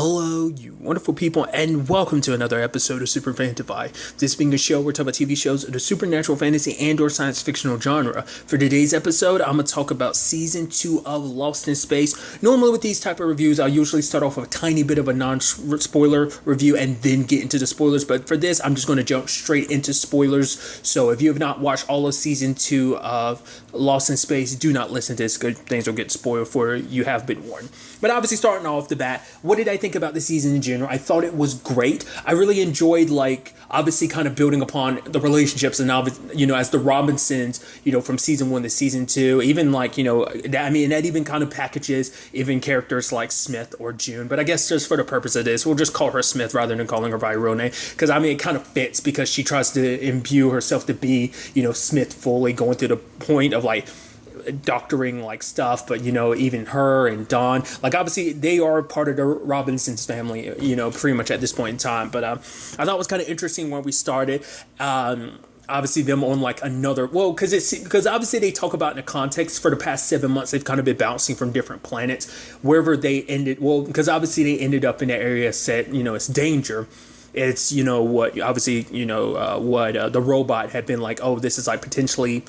Hello, you wonderful people, and welcome to another episode of Super-Fanta-Fi. This being a show where we talk about TV shows of the supernatural, fantasy, and/or science fictional genre. For today's episode, I'm going to talk about Season 2 of Lost in Space. Normally with these type of reviews, I'll usually start off with a tiny bit of a non-spoiler review and then get into the spoilers, but for this, I'm just going to jump straight into spoilers. So if you have not watched all of Season 2 of Lost in Space, do not listen to this. Good things will get spoiled for you. You have been warned. But obviously, starting off the bat, what did I think about the season in general? I thought it was great. I really enjoyed, obviously kind of building upon the relationships and, as the Robinsons, from season 1 to season 2, even that even kind of packages even characters like Smith or June. But I guess just for the purpose of this, we'll just call her Smith rather than calling her by her real name. Because, it kind of fits because she tries to imbue herself to be, Smith fully, going through the point of, doctoring stuff, but even her and Dawn, obviously they are part of the Robinsons family, pretty much at this point in time. But I thought it was kind of interesting when we started. Obviously them on because obviously they talk about in the context for the past 7 months they've kind of been bouncing from different planets wherever they ended. Well, because obviously they ended up in the area set, it's danger. It's what the robot had been like, oh, this is potentially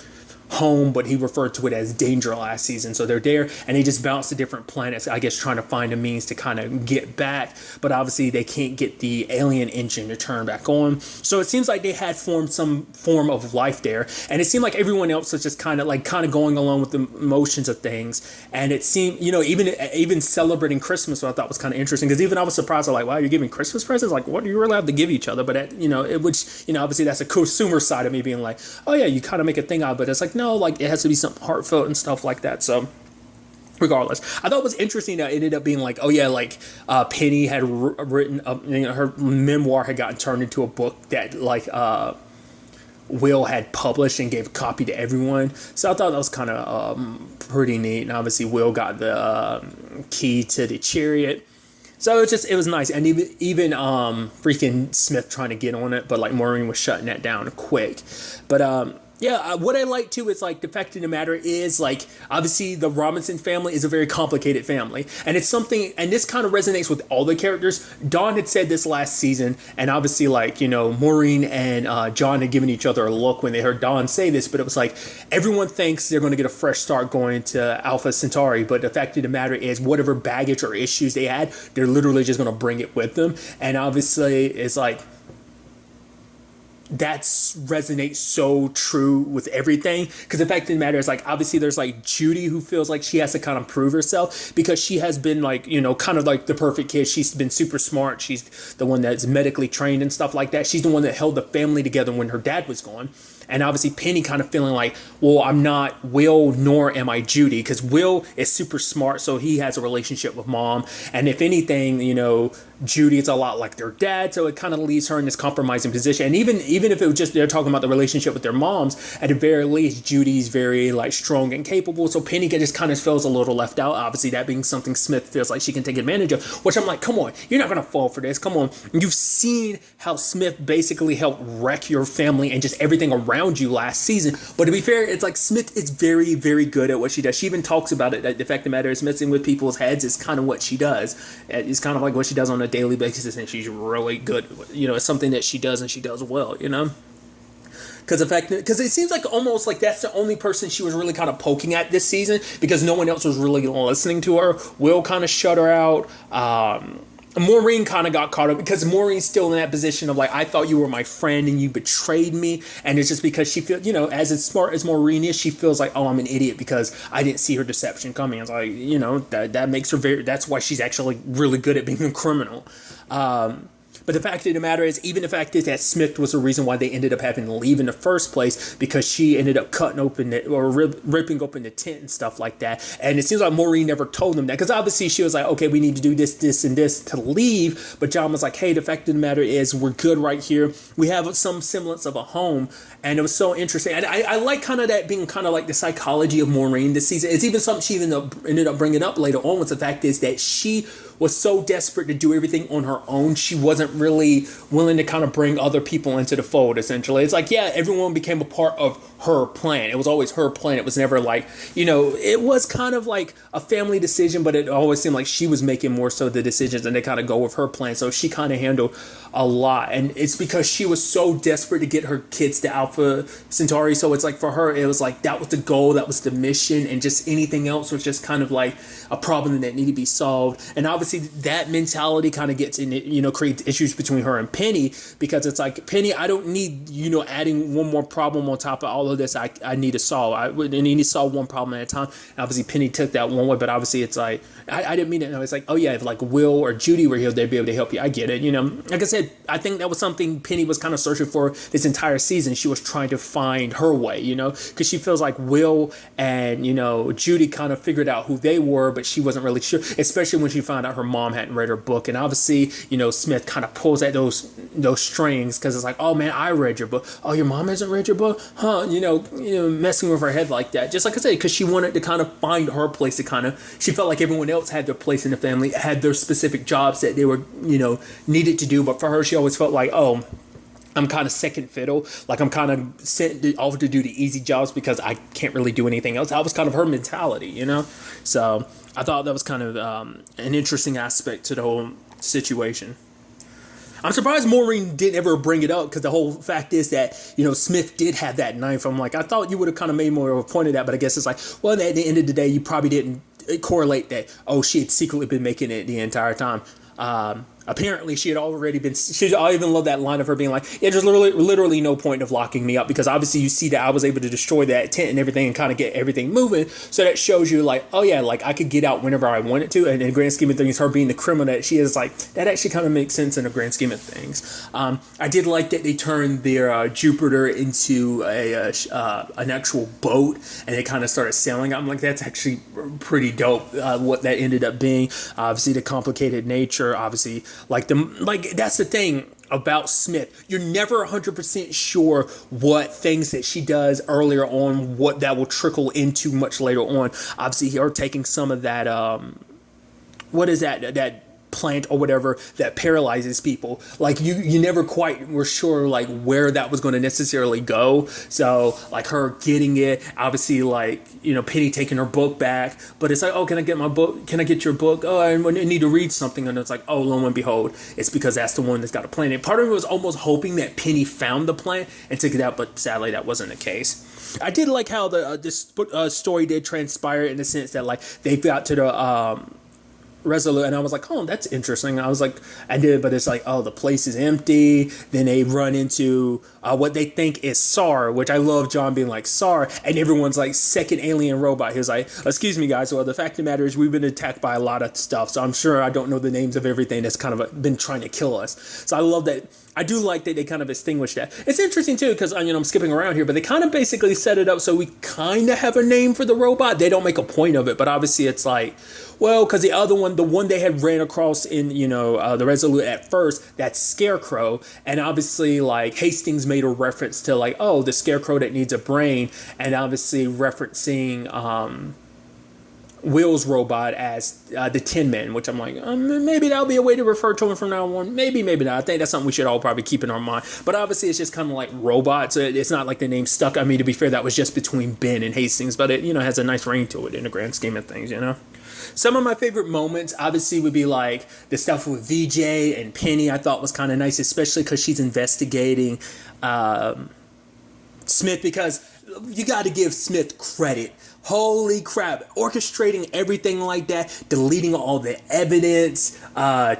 home, but he referred to it as danger last season. So they're there and they just bounce to different planets, I guess, trying to find a means to kind of get back, but obviously they can't get the alien engine to turn back on. So it seems like they had formed some form of life there, and it seemed like everyone else was just kind of going along with the motions of things. And it seemed, even celebrating Christmas, what I thought was kind of interesting, because even I was surprised, wow, you're giving Christmas presents, what are you allowed to give each other? But obviously that's a consumer side of me being like, oh yeah, you kind of make a thing out of it. It's no, it has to be something heartfelt and stuff like that. So regardless, I thought it was interesting that it ended up being Penny had written her memoir had gotten turned into a book that Will had published and gave a copy to everyone. So I thought that was kind of pretty neat. And obviously Will got the key to the chariot. So it was nice. And even freaking Smith trying to get on it, but Maureen was shutting that down quick. But yeah, what I like too is the fact of the matter is obviously the Robinson family is a very complicated family, and it's something, and this kind of resonates with all the characters. Dawn had said this last season, and obviously Maureen and John had given each other a look when they heard Dawn say this, but it was everyone thinks they're going to get a fresh start going to Alpha Centauri, but the fact of the matter is whatever baggage or issues they had, they're literally just going to bring it with them. And obviously it's that resonates so true with everything, because the fact of the matter is obviously there's Judy, who feels like she has to kind of prove herself because she has been kind of the perfect kid. She's been super smart. She's the one that's medically trained and stuff like that. She's the one that held the family together when her dad was gone. And obviously Penny kind of feeling well, I'm not Will nor am I Judy, because Will is super smart, so he has a relationship with mom, and if anything, Judy is a lot like their dad, so it kind of leaves her in this compromising position. And even if it was just they're talking about the relationship with their moms, at the very least Judy's very strong and capable, so Penny just kind of feels a little left out. Obviously that being something Smith feels like she can take advantage of, which I'm come on, you're not gonna fall for this. Come on, you've seen how Smith basically helped wreck your family and just everything around you last season. But to be fair, it's Smith is very, very good at what she does. She even talks about it, that the fact of the matter is messing with people's heads is kind of what she does. It's kind of what she does on a daily basis, and she's really good. It's something that she does and she does well, because it seems almost that's the only person she was really kind of poking at this season, because no one else was really listening to her. Will kind of shut her out. Maureen kind of got caught up because Maureen's still in that position of I thought you were my friend and you betrayed me, and it's just because she feels, as smart as Maureen is, she feels oh, I'm an idiot because I didn't see her deception coming. It's that makes her that's why she's actually really good at being a criminal. But the fact of the matter is, even the fact is that Smith was the reason why they ended up having to leave in the first place, because she ended up cutting open ripping open the tent and stuff like that. And it seems like Maureen never told them that, because obviously she was okay, we need to do this, this, and this to leave. But John was hey, the fact of the matter is we're good right here. We have some semblance of a home. And it was so interesting. And I like kind of that being kind of the psychology of Maureen this season. It's even something she ended up bringing up later on, with the fact is that she was so desperate to do everything on her own. She wasn't really willing to kind of bring other people into the fold, essentially. It's yeah, everyone became a part of her plan. It was always her plan. It was never like, it was kind of like a family decision, but it always seemed like she was making more so the decisions and they kind of go with her plan. So she kind of handled a lot. And it's because she was so desperate to get her kids to Alpha Centauri. So it's like for her, it was like that was the goal, that was the mission, and just anything else was just kind of like a problem that needed to be solved. And obviously that mentality kind of gets in it, creates issues between her and Penny, because it's like, Penny, I don't need, adding one more problem on top of all of this. I need to solve. I need to solve one problem at a time. And obviously Penny took that one way, but obviously it's like, I didn't mean it. No, it's like, oh yeah, if like Will or Judy were here, they'd be able to help you. I get it. Like I said, I think that was something Penny was kind of searching for this entire season. She was trying to find her way, because she feels like Will and, Judy kind of figured out who they were, but she wasn't really sure, especially when she found out her mom hadn't read her book. And obviously, Smith kind of pulls at those strings, because it's like, oh man, I read your book. Oh, your mom hasn't read your book? Huh? Messing with her head like that. Just like I said, because she wanted to kind of find her place she felt like everyone else had their place in the family, had their specific jobs that they were, needed to do. But for her, she always felt like, oh, I'm kind of second fiddle. Like I'm kind of sent off to do the easy jobs because I can't really do anything else. That was kind of her mentality, So I thought that was kind of an interesting aspect to the whole situation. I'm surprised Maureen didn't ever bring it up, because the whole fact is that, Smith did have that knife. I'm like, I thought you would have kind of made more of a point of that, but I guess it's like, well, at the end of the day, you probably didn't correlate that, oh, she had secretly been making it the entire time. Apparently she had already been, I even love that line of her being like, yeah, there's literally no point of locking me up, because obviously you see that I was able to destroy that tent and everything and kind of get everything moving. So that shows you like, oh yeah, like I could get out whenever I wanted to. And in the grand scheme of things, her being the criminal that she is, like, that actually kind of makes sense in the grand scheme of things. I did like that they turned their Jupiter into an actual boat, and they kind of started sailing. I'm like, that's actually pretty dope, what that ended up being. Obviously the complicated nature, obviously, like that's the thing about Smith. You're never 100% sure what things that she does earlier on, what that will trickle into much later on. Obviously, her taking some of that, what is that plant or whatever that paralyzes people, like you never quite were sure like where that was going to necessarily go. So like her getting it, obviously, like, Penny taking her book back, but it's like, oh, can I get my book? Can I get your book? Oh, I need to read something. And it's like, oh, lo and behold, it's because that's the one that's got a plant. And part of me was almost hoping that Penny found the plant and took it out, but sadly that wasn't the case. I did like how this story did transpire, in the sense that like they got to the Resolute, and I was like, oh, that's interesting. I was like, but it's like, oh, the place is empty. Then they run into what they think is SAR, which I love John being like, SAR, and everyone's like, second alien robot. He's like, excuse me, guys. Well, the fact of the matter is we've been attacked by a lot of stuff, so I'm sure I don't know the names of everything that's kind of been trying to kill us. So I love that. I do like that they kind of extinguish that. It's interesting too, because I'm skipping around here, but they kind of basically set it up so we kind of have a name for the robot. They don't make a point of it, but obviously it's like, well, because the other one, the one they had ran across in the Resolute at first, that's Scarecrow, and obviously like Hastings made a reference to like, oh, the Scarecrow that needs a brain, and obviously referencing Will's robot as the Tin Man, which I'm like, maybe that'll be a way to refer to him from now on. Maybe not. I think that's something we should all probably keep in our mind. But obviously, it's just kind of like robots. It's not like the name stuck. I mean, to be fair, that was just between Ben and Hastings, but it has a nice ring to it in the grand scheme of things. Some of my favorite moments, obviously, would be like the stuff with VJ and Penny. I thought was kind of nice, especially because she's investigating Smith, because you got to give Smith credit. Holy crap, orchestrating everything like that, deleting all the evidence,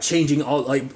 changing all, like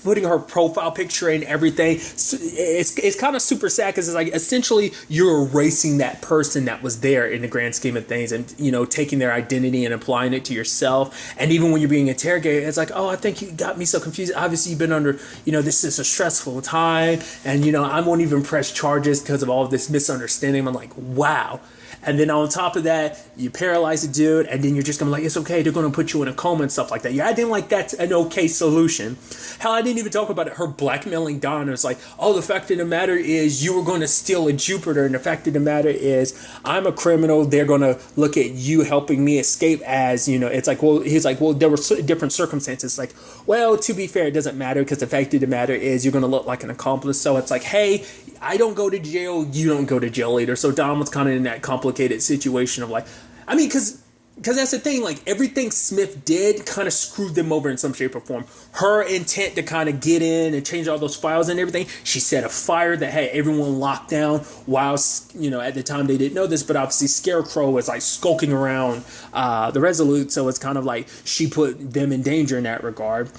putting her profile picture and everything. It's kind of super sad, because it's like essentially you're erasing that person that was there in the grand scheme of things, and taking their identity and applying it to yourself. And even when you're being interrogated, it's like, oh, I think you got me so confused. Obviously you've been under, this is a stressful time, and I won't even press charges because of all of this misunderstanding. I'm like, wow. And then on top of that, you paralyze the dude, and then you're just going to be like, it's okay, they're going to put you in a coma and stuff like that. Yeah, I didn't like that's an okay solution. Hell, I didn't even talk about it, her blackmailing Don. It's like, oh, the fact of the matter is you were going to steal a Jupiter, and the fact of the matter is I'm a criminal. They're going to look at you helping me escape as, it's like, well, he's like, well, there were different circumstances. Like, well, to be fair, it doesn't matter, because the fact of the matter is you're going to look like an accomplice. So it's like, hey, I don't go to jail, you don't go to jail later. So Don was kind of in that complicated situation of like, I mean, because that's the thing, like everything Smith did kind of screwed them over in some shape or form. Her intent to kind of get in and change all those files and everything, she set a fire that had everyone locked down while, at the time they didn't know this, but obviously Scarecrow was like skulking around the Resolute, so it's kind of like she put them in danger in that regard.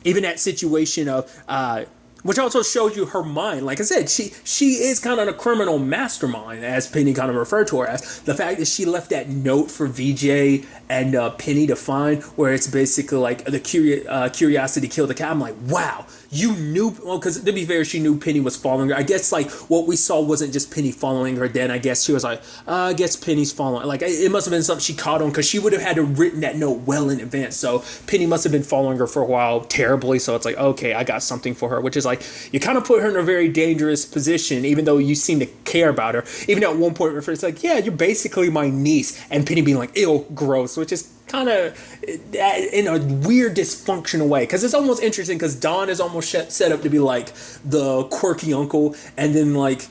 Even that situation of which also shows you her mind. Like I said, she is kind of a criminal mastermind, as Penny kind of referred to her as. The fact that she left that note for VJ and Penny to find, where it's basically like the curiosity killed the cat. I'm like, wow, you knew. Well, because to be fair, she knew Penny was following her. I guess like what we saw wasn't just Penny following her. Then I guess she was like, I guess Penny's following. Like it must have been something she caught on, because she would have had to written that note well in advance. So Penny must have been following her for a while terribly. So it's like, okay, I got something for her, which is like, you kind of put her in a very dangerous position, even though you seem to care about her. Even at one point, it's like, yeah, you're basically my niece, and Penny being like, ew, gross, which is kind of in a weird dysfunctional way, because it's almost interesting, because Don is almost set up to be like the quirky uncle, and then like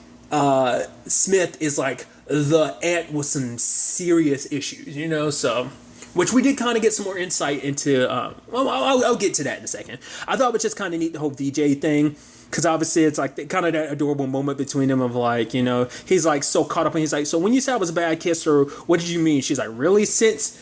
Smith is like the aunt with some serious issues, so. Which we did kind of get some more insight into. I'll get to that in a second. I thought it was just kind of neat, the whole VJ thing. Because obviously it's like kind of that adorable moment between them of like, he's like so caught up, and he's like, so when you said I was a bad kisser, what did you mean? She's like, really? Since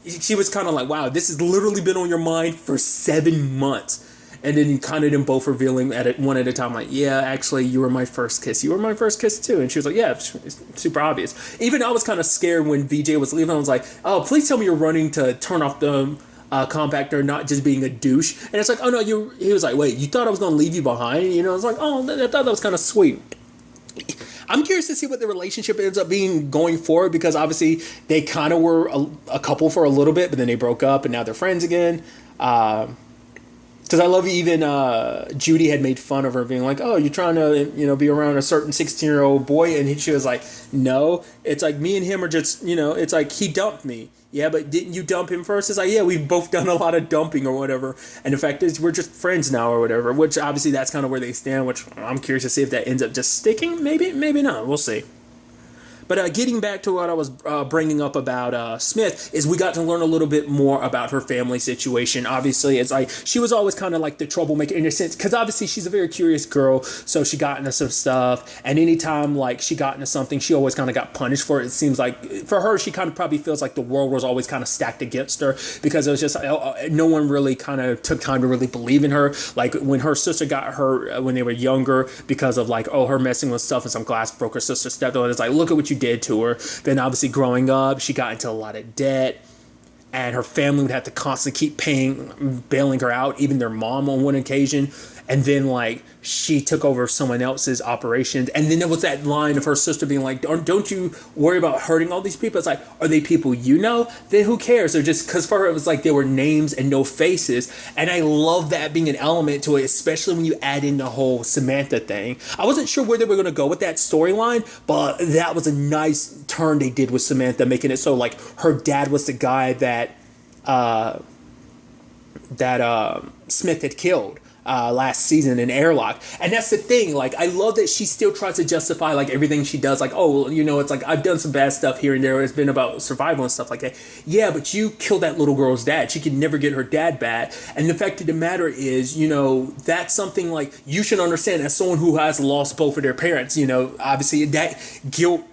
she was kind of like, wow, this has literally been on your mind for 7 months. And then kind of them both revealing one at a time, like, yeah, actually, you were my first kiss. You were my first kiss, too. And she was like, yeah, it's super obvious. Even I was kind of scared when VJ was leaving. I was like, oh, please tell me you're running to turn off the compactor, not just being a douche. And it's like, oh, no, he was like, wait, you thought I was going to leave you behind? I was like, oh, I thought that was kind of sweet. I'm curious to see what the relationship ends up being going forward, because obviously they kind of were a couple for a little bit, but then they broke up and now they're friends again. Because I love even Judy had made fun of her, being like, oh, you're trying to, be around a certain 16-year-old boy. And she was like, no, it's like me and him are just, it's like he dumped me. Yeah, but didn't you dump him first? It's like, yeah, we've both done a lot of dumping or whatever. And the fact is, we're just friends now or whatever, which obviously that's kind of where they stand, which I'm curious to see if that ends up just sticking. Maybe not. We'll see. But getting back to what I was bringing up about Smith, is we got to learn a little bit more about her family situation. Obviously, it's like she was always kind of like the troublemaker in a sense, because obviously she's a very curious girl, so she got into some stuff, and anytime like she got into something, she always kind of got punished for it. It seems like for her, she kind of probably feels like the world was always kind of stacked against her, because it was just no one really kind of took time to really believe in her. Like when her sister got hurt when they were younger, because of like, her messing with stuff and some glass broke, her sister stepped on it. It's like, look at what you did to her. Then obviously growing up, she got into a lot of debt, and her family would have to constantly keep bailing her out, even their mom on one occasion. And then like she took over someone else's operations, and then there was that line of her sister being like, don't you worry about hurting all these people. It's like, are they people then who cares? They're just, because for her it was like there were names and no faces. And I love that being an element to it, especially when you add in the whole Samantha thing. I wasn't sure where they were going to go with that storyline, but that was a nice turn they did with Samantha, making it so like her dad was the guy that Smith had killed last season in Airlock. And that's the thing, like I love that she still tries to justify like everything she does, like, oh, it's like I've done some bad stuff here and there, it's been about survival and stuff like that. Yeah, but you killed that little girl's dad. She could never get her dad back. And the fact of the matter is, that's something like you should understand as someone who has lost both of their parents. Obviously that guilt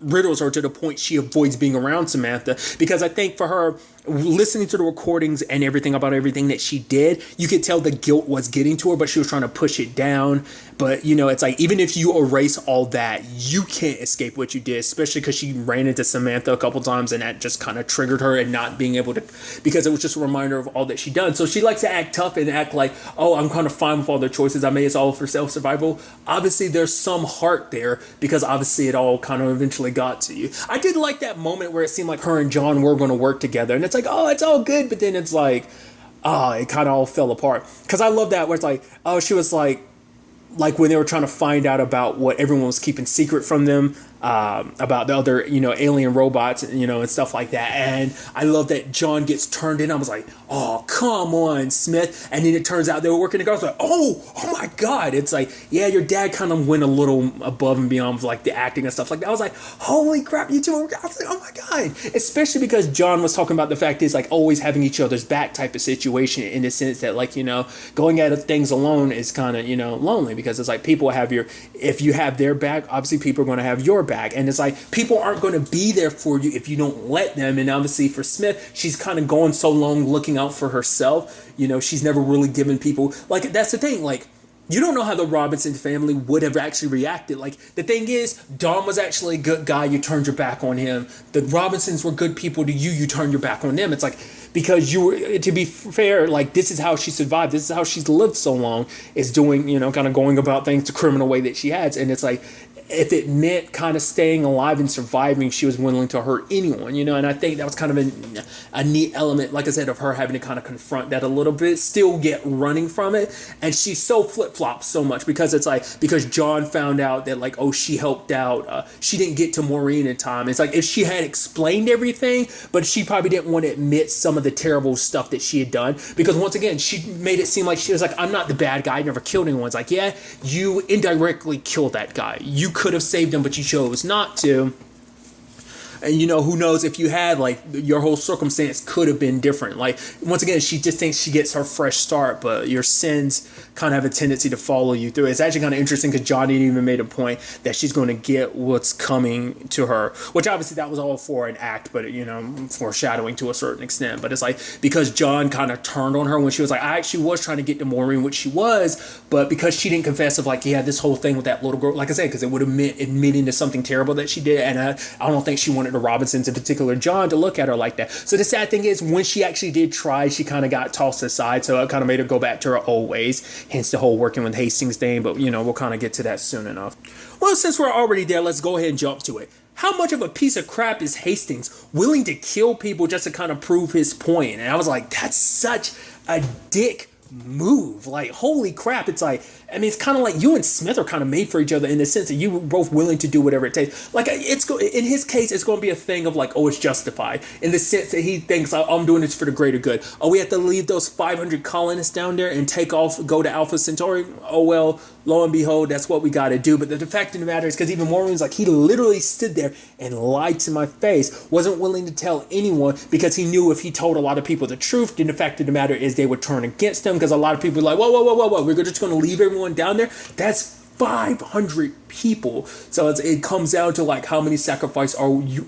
riddles her to the point she avoids being around Samantha, because I think for her, listening to the recordings and everything about everything that she did, you could tell the guilt was getting to her, but she was trying to push it down. But it's like, even if you erase all that, you can't escape what you did, especially because she ran into Samantha a couple times, and that just kind of triggered her, and not being able to, because it was just a reminder of all that she done. So she likes to act tough and act like, oh, I'm kind of fine with all their choices I made, it's all for self-survival. Obviously there's some heart there, because obviously it all kind of eventually got to you. I did like that moment where it seemed like her and John were going to work together, and it's like, oh, it's all good, but then it's like, it kind of all fell apart. Because I love that where it's like, oh, she was like when they were trying to find out about what everyone was keeping secret from them, about the other, alien robots, and stuff like that. And I love that John gets turned in. I was like, oh, come on, Smith. And then it turns out they were working together. I was like, oh my God. It's like, yeah, your dad kind of went a little above and beyond with like the acting and stuff like that. I was like, holy crap, you two. I was like, oh my God. Especially because John was talking about the fact is like always having each other's back type of situation, in the sense that like, going at things alone is kind of, lonely, because it's like people have if you have their back, obviously people are going to have your back. And it's like people aren't going to be there for you if you don't let them. And obviously for Smith, she's kind of going so long looking out for herself. She's never really given people, like, that's the thing, like, you don't know how the Robinson family would have actually reacted. Like, the thing is, Don was actually a good guy. You turned your back on him. The Robinsons were good people to you. You turned your back on them. It's like, because you were, to be fair, like, this is how she survived. This is how she's lived so long, is doing, kind of going about things the criminal way that she has. And it's like, if it meant kind of staying alive and surviving, she was willing to hurt anyone, and I think that was kind of a neat element, like I said, of her having to kind of confront that a little bit, still get running from it. And she's so flip-flops so much, because it's like, because John found out that like, oh, she helped out, she didn't get to Maureen in time. It's like, if she had explained everything, but she probably didn't want to admit some of the terrible stuff that she had done, because once again, she made it seem like she was like, I'm not the bad guy, I never killed anyone. It's like, yeah, you indirectly killed that guy. You could have saved him, but you chose not to. And who knows, if you had, like, your whole circumstance could have been different. Like, once again, she just thinks she gets her fresh start, but your sins kind of have a tendency to follow you through. It's actually kind of interesting, because Johnny even made a point that she's going to get what's coming to her, which obviously that was all for an act, but foreshadowing to a certain extent. But it's like, because John kind of turned on her when she was like, I actually was trying to get to Maureen, which she was, but because she didn't confess of like, yeah, this whole thing with that little girl, like I said, because it would have meant admitting to something terrible that she did, and I don't think she wanted the Robinsons, in particular John, to look at her like that. So the sad thing is, when she actually did try, she kind of got tossed aside, so it kind of made her go back to her old ways, hence the whole working with Hastings thing. But we'll kind of get to that soon enough. Well, since we're already there, let's go ahead and jump to it. How much of a piece of crap is Hastings, willing to kill people just to kind of prove his point? And I was like, that's such a dick move. Like, holy crap. It's like, I mean, it's kind of like you and Smith are kind of made for each other, in the sense that you were both willing to do whatever it takes. Like, in his case, it's going to be a thing of like, oh, it's justified, in the sense that he thinks, oh, I'm doing this for the greater good. Oh, we have to leave those 500 colonists down there and take off, go to Alpha Centauri. Oh, well, lo and behold, that's what we got to do. But the fact of the matter is, because even Maureen's like, he literally stood there and lied to my face, wasn't willing to tell anyone, because he knew if he told a lot of people the truth, then the fact of the matter is they would turn against him, because a lot of people are like, whoa, we're just going to leave everyone down there. That's 500 people. So it comes down to like, how many sacrifices are you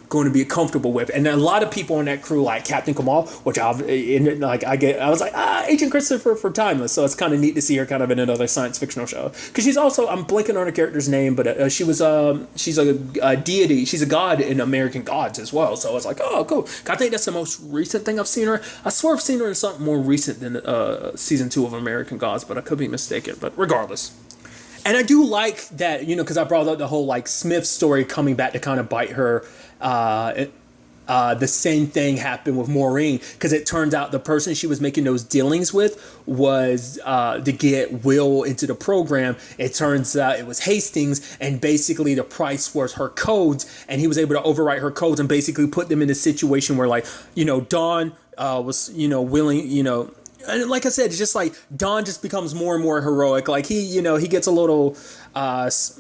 going to be comfortable with? And a lot of people on that crew, like Captain Kamal, which I was like, Agent Christopher for Timeless. So it's kind of neat to see her kind of in another science fictional show, because she's also, I'm blanking on her character's name, but she's a deity, she's a god in American Gods as well. So it's like, oh, cool. I think that's the most recent thing I've seen her. I swear I've seen her in something more recent than season 2 of American Gods, but I could be mistaken. But regardless. And I do like that, because I brought up the whole like Smith story coming back to kind of bite her. The same thing happened with Maureen, because it turns out the person she was making those dealings with was to get Will into the program. It turns out it was Hastings, and basically the price was her codes, and he was able to overwrite her codes and basically put them in a situation where, like, Dawn was, willing, and like I said, it's just like Don just becomes more and more heroic. Like he gets a little, tries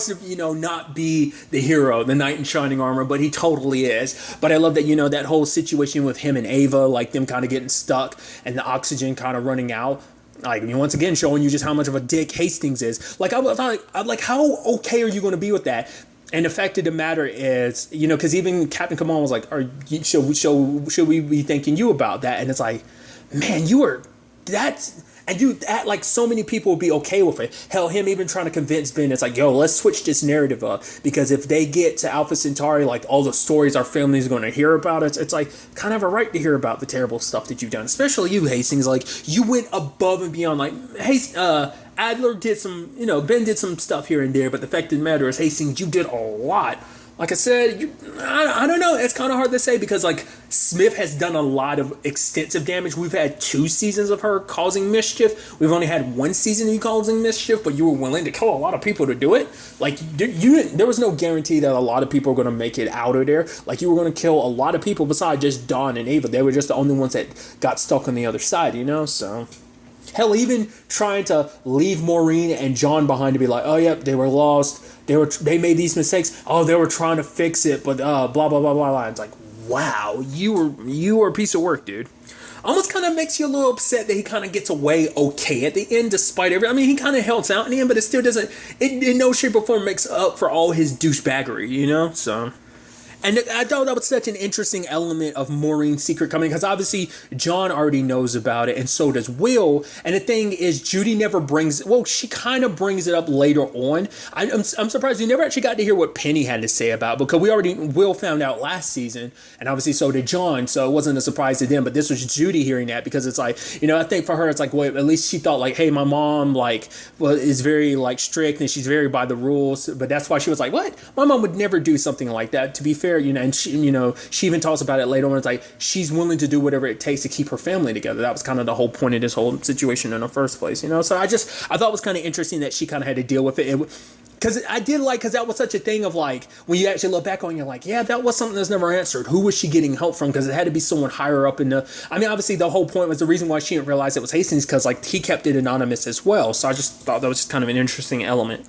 to, not be the hero, the knight in shining armor, but he totally is. But I love that, that whole situation with him and Ava, like them kind of getting stuck and the oxygen kind of running out. Like, once again, showing you just how much of a dick Hastings is. Like, I'm like, how okay are you going to be with that? And the fact of the matter is, because even Captain Kamal was like, should we be thanking you about that? And it's like, man, like, so many people would be okay with it. Hell, him even trying to convince Ben, it's like, yo, let's switch this narrative up, because if they get to Alpha Centauri, like, all the stories our family is going to hear about, it's like, kind of a right to hear about the terrible stuff that you've done, especially you, Hastings. Like, you went above and beyond. Like, Adler did some, Ben did some stuff here and there, but the fact of the matter is, Hastings, you did a lot. like I said, I don't know. It's kind of hard to say because like Smith has done a lot of extensive damage. We've had 2 seasons of her causing mischief. We've only had 1 season of you causing mischief, but you were willing to kill a lot of people to do it. Like there was no guarantee that a lot of people were going to make it out of there. Like you were going to kill a lot of people besides just Dawn and Ava. They were just the only ones that got stuck on the other side, you know. So. Hell, even trying to leave Maureen and John behind to be like, oh, yep, they were lost. They made these mistakes. Oh, they were trying to fix it, but blah, blah, blah, blah, blah. It's like, wow, you were a piece of work, dude. Almost kind of makes you a little upset that he kind of gets away okay at the end, despite everything. I mean, he kind of helps out in the end, but it still doesn't, it in no shape or form makes up for all his douchebaggery, you know? So... And I thought that was such an interesting element of Maureen's secret coming, because obviously John already knows about it, and so does Will. And the thing is, Judy never brings, well, she kind of brings it up later on. I'm surprised you never actually got to hear what Penny had to say about it, because Will found out last season, and obviously so did John, so it wasn't a surprise to them. But this was Judy hearing that, because it's like, you know, I think for her, it's like, well, at least she thought like, hey, my mom, like, well, is very like strict, and she's very by the rules. But that's why she was like, what? My mom would never do something like that. To be fair, you know, and she even talks about it later on. It's like she's willing to do whatever it takes to keep her family together. That was kind of the whole point of this whole situation in the first place, you know. So I thought it was kind of interesting that she kind of had to deal with it. Because that was such a thing of like, when you actually look back on it, you're like, yeah, that was something that's never answered. Who was she getting help from? Because it had to be someone higher up in the, I mean, obviously the whole point was the reason why she didn't realize it was Hastings, because like he kept it anonymous as well. So I just thought that was just kind of an interesting element.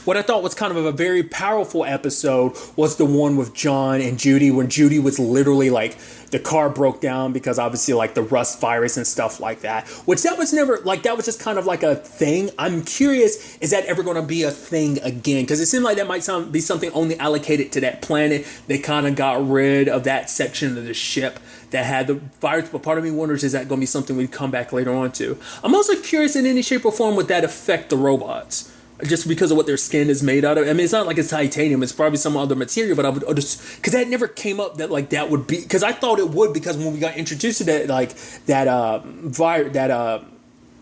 What I thought was kind of a very powerful episode was the one with John and Judy, when Judy was literally like, the car broke down because obviously like the rust virus and stuff like that, which that was never like, that was just kind of like a thing. I'm curious, is that ever going to be a thing again? Because it seemed like that might be something only allocated to that planet. They kind of got rid of that section of the ship that had the virus, but part of me wonders, is that going to be something we'd come back later on to? I'm also curious, in any shape or form, would that affect the robots? Just because of what their skin is made out of. I mean, it's not like it's titanium. It's probably some other material. But I would just, because that never came up that like that would be. Because I thought it would, because when we got introduced to that, like that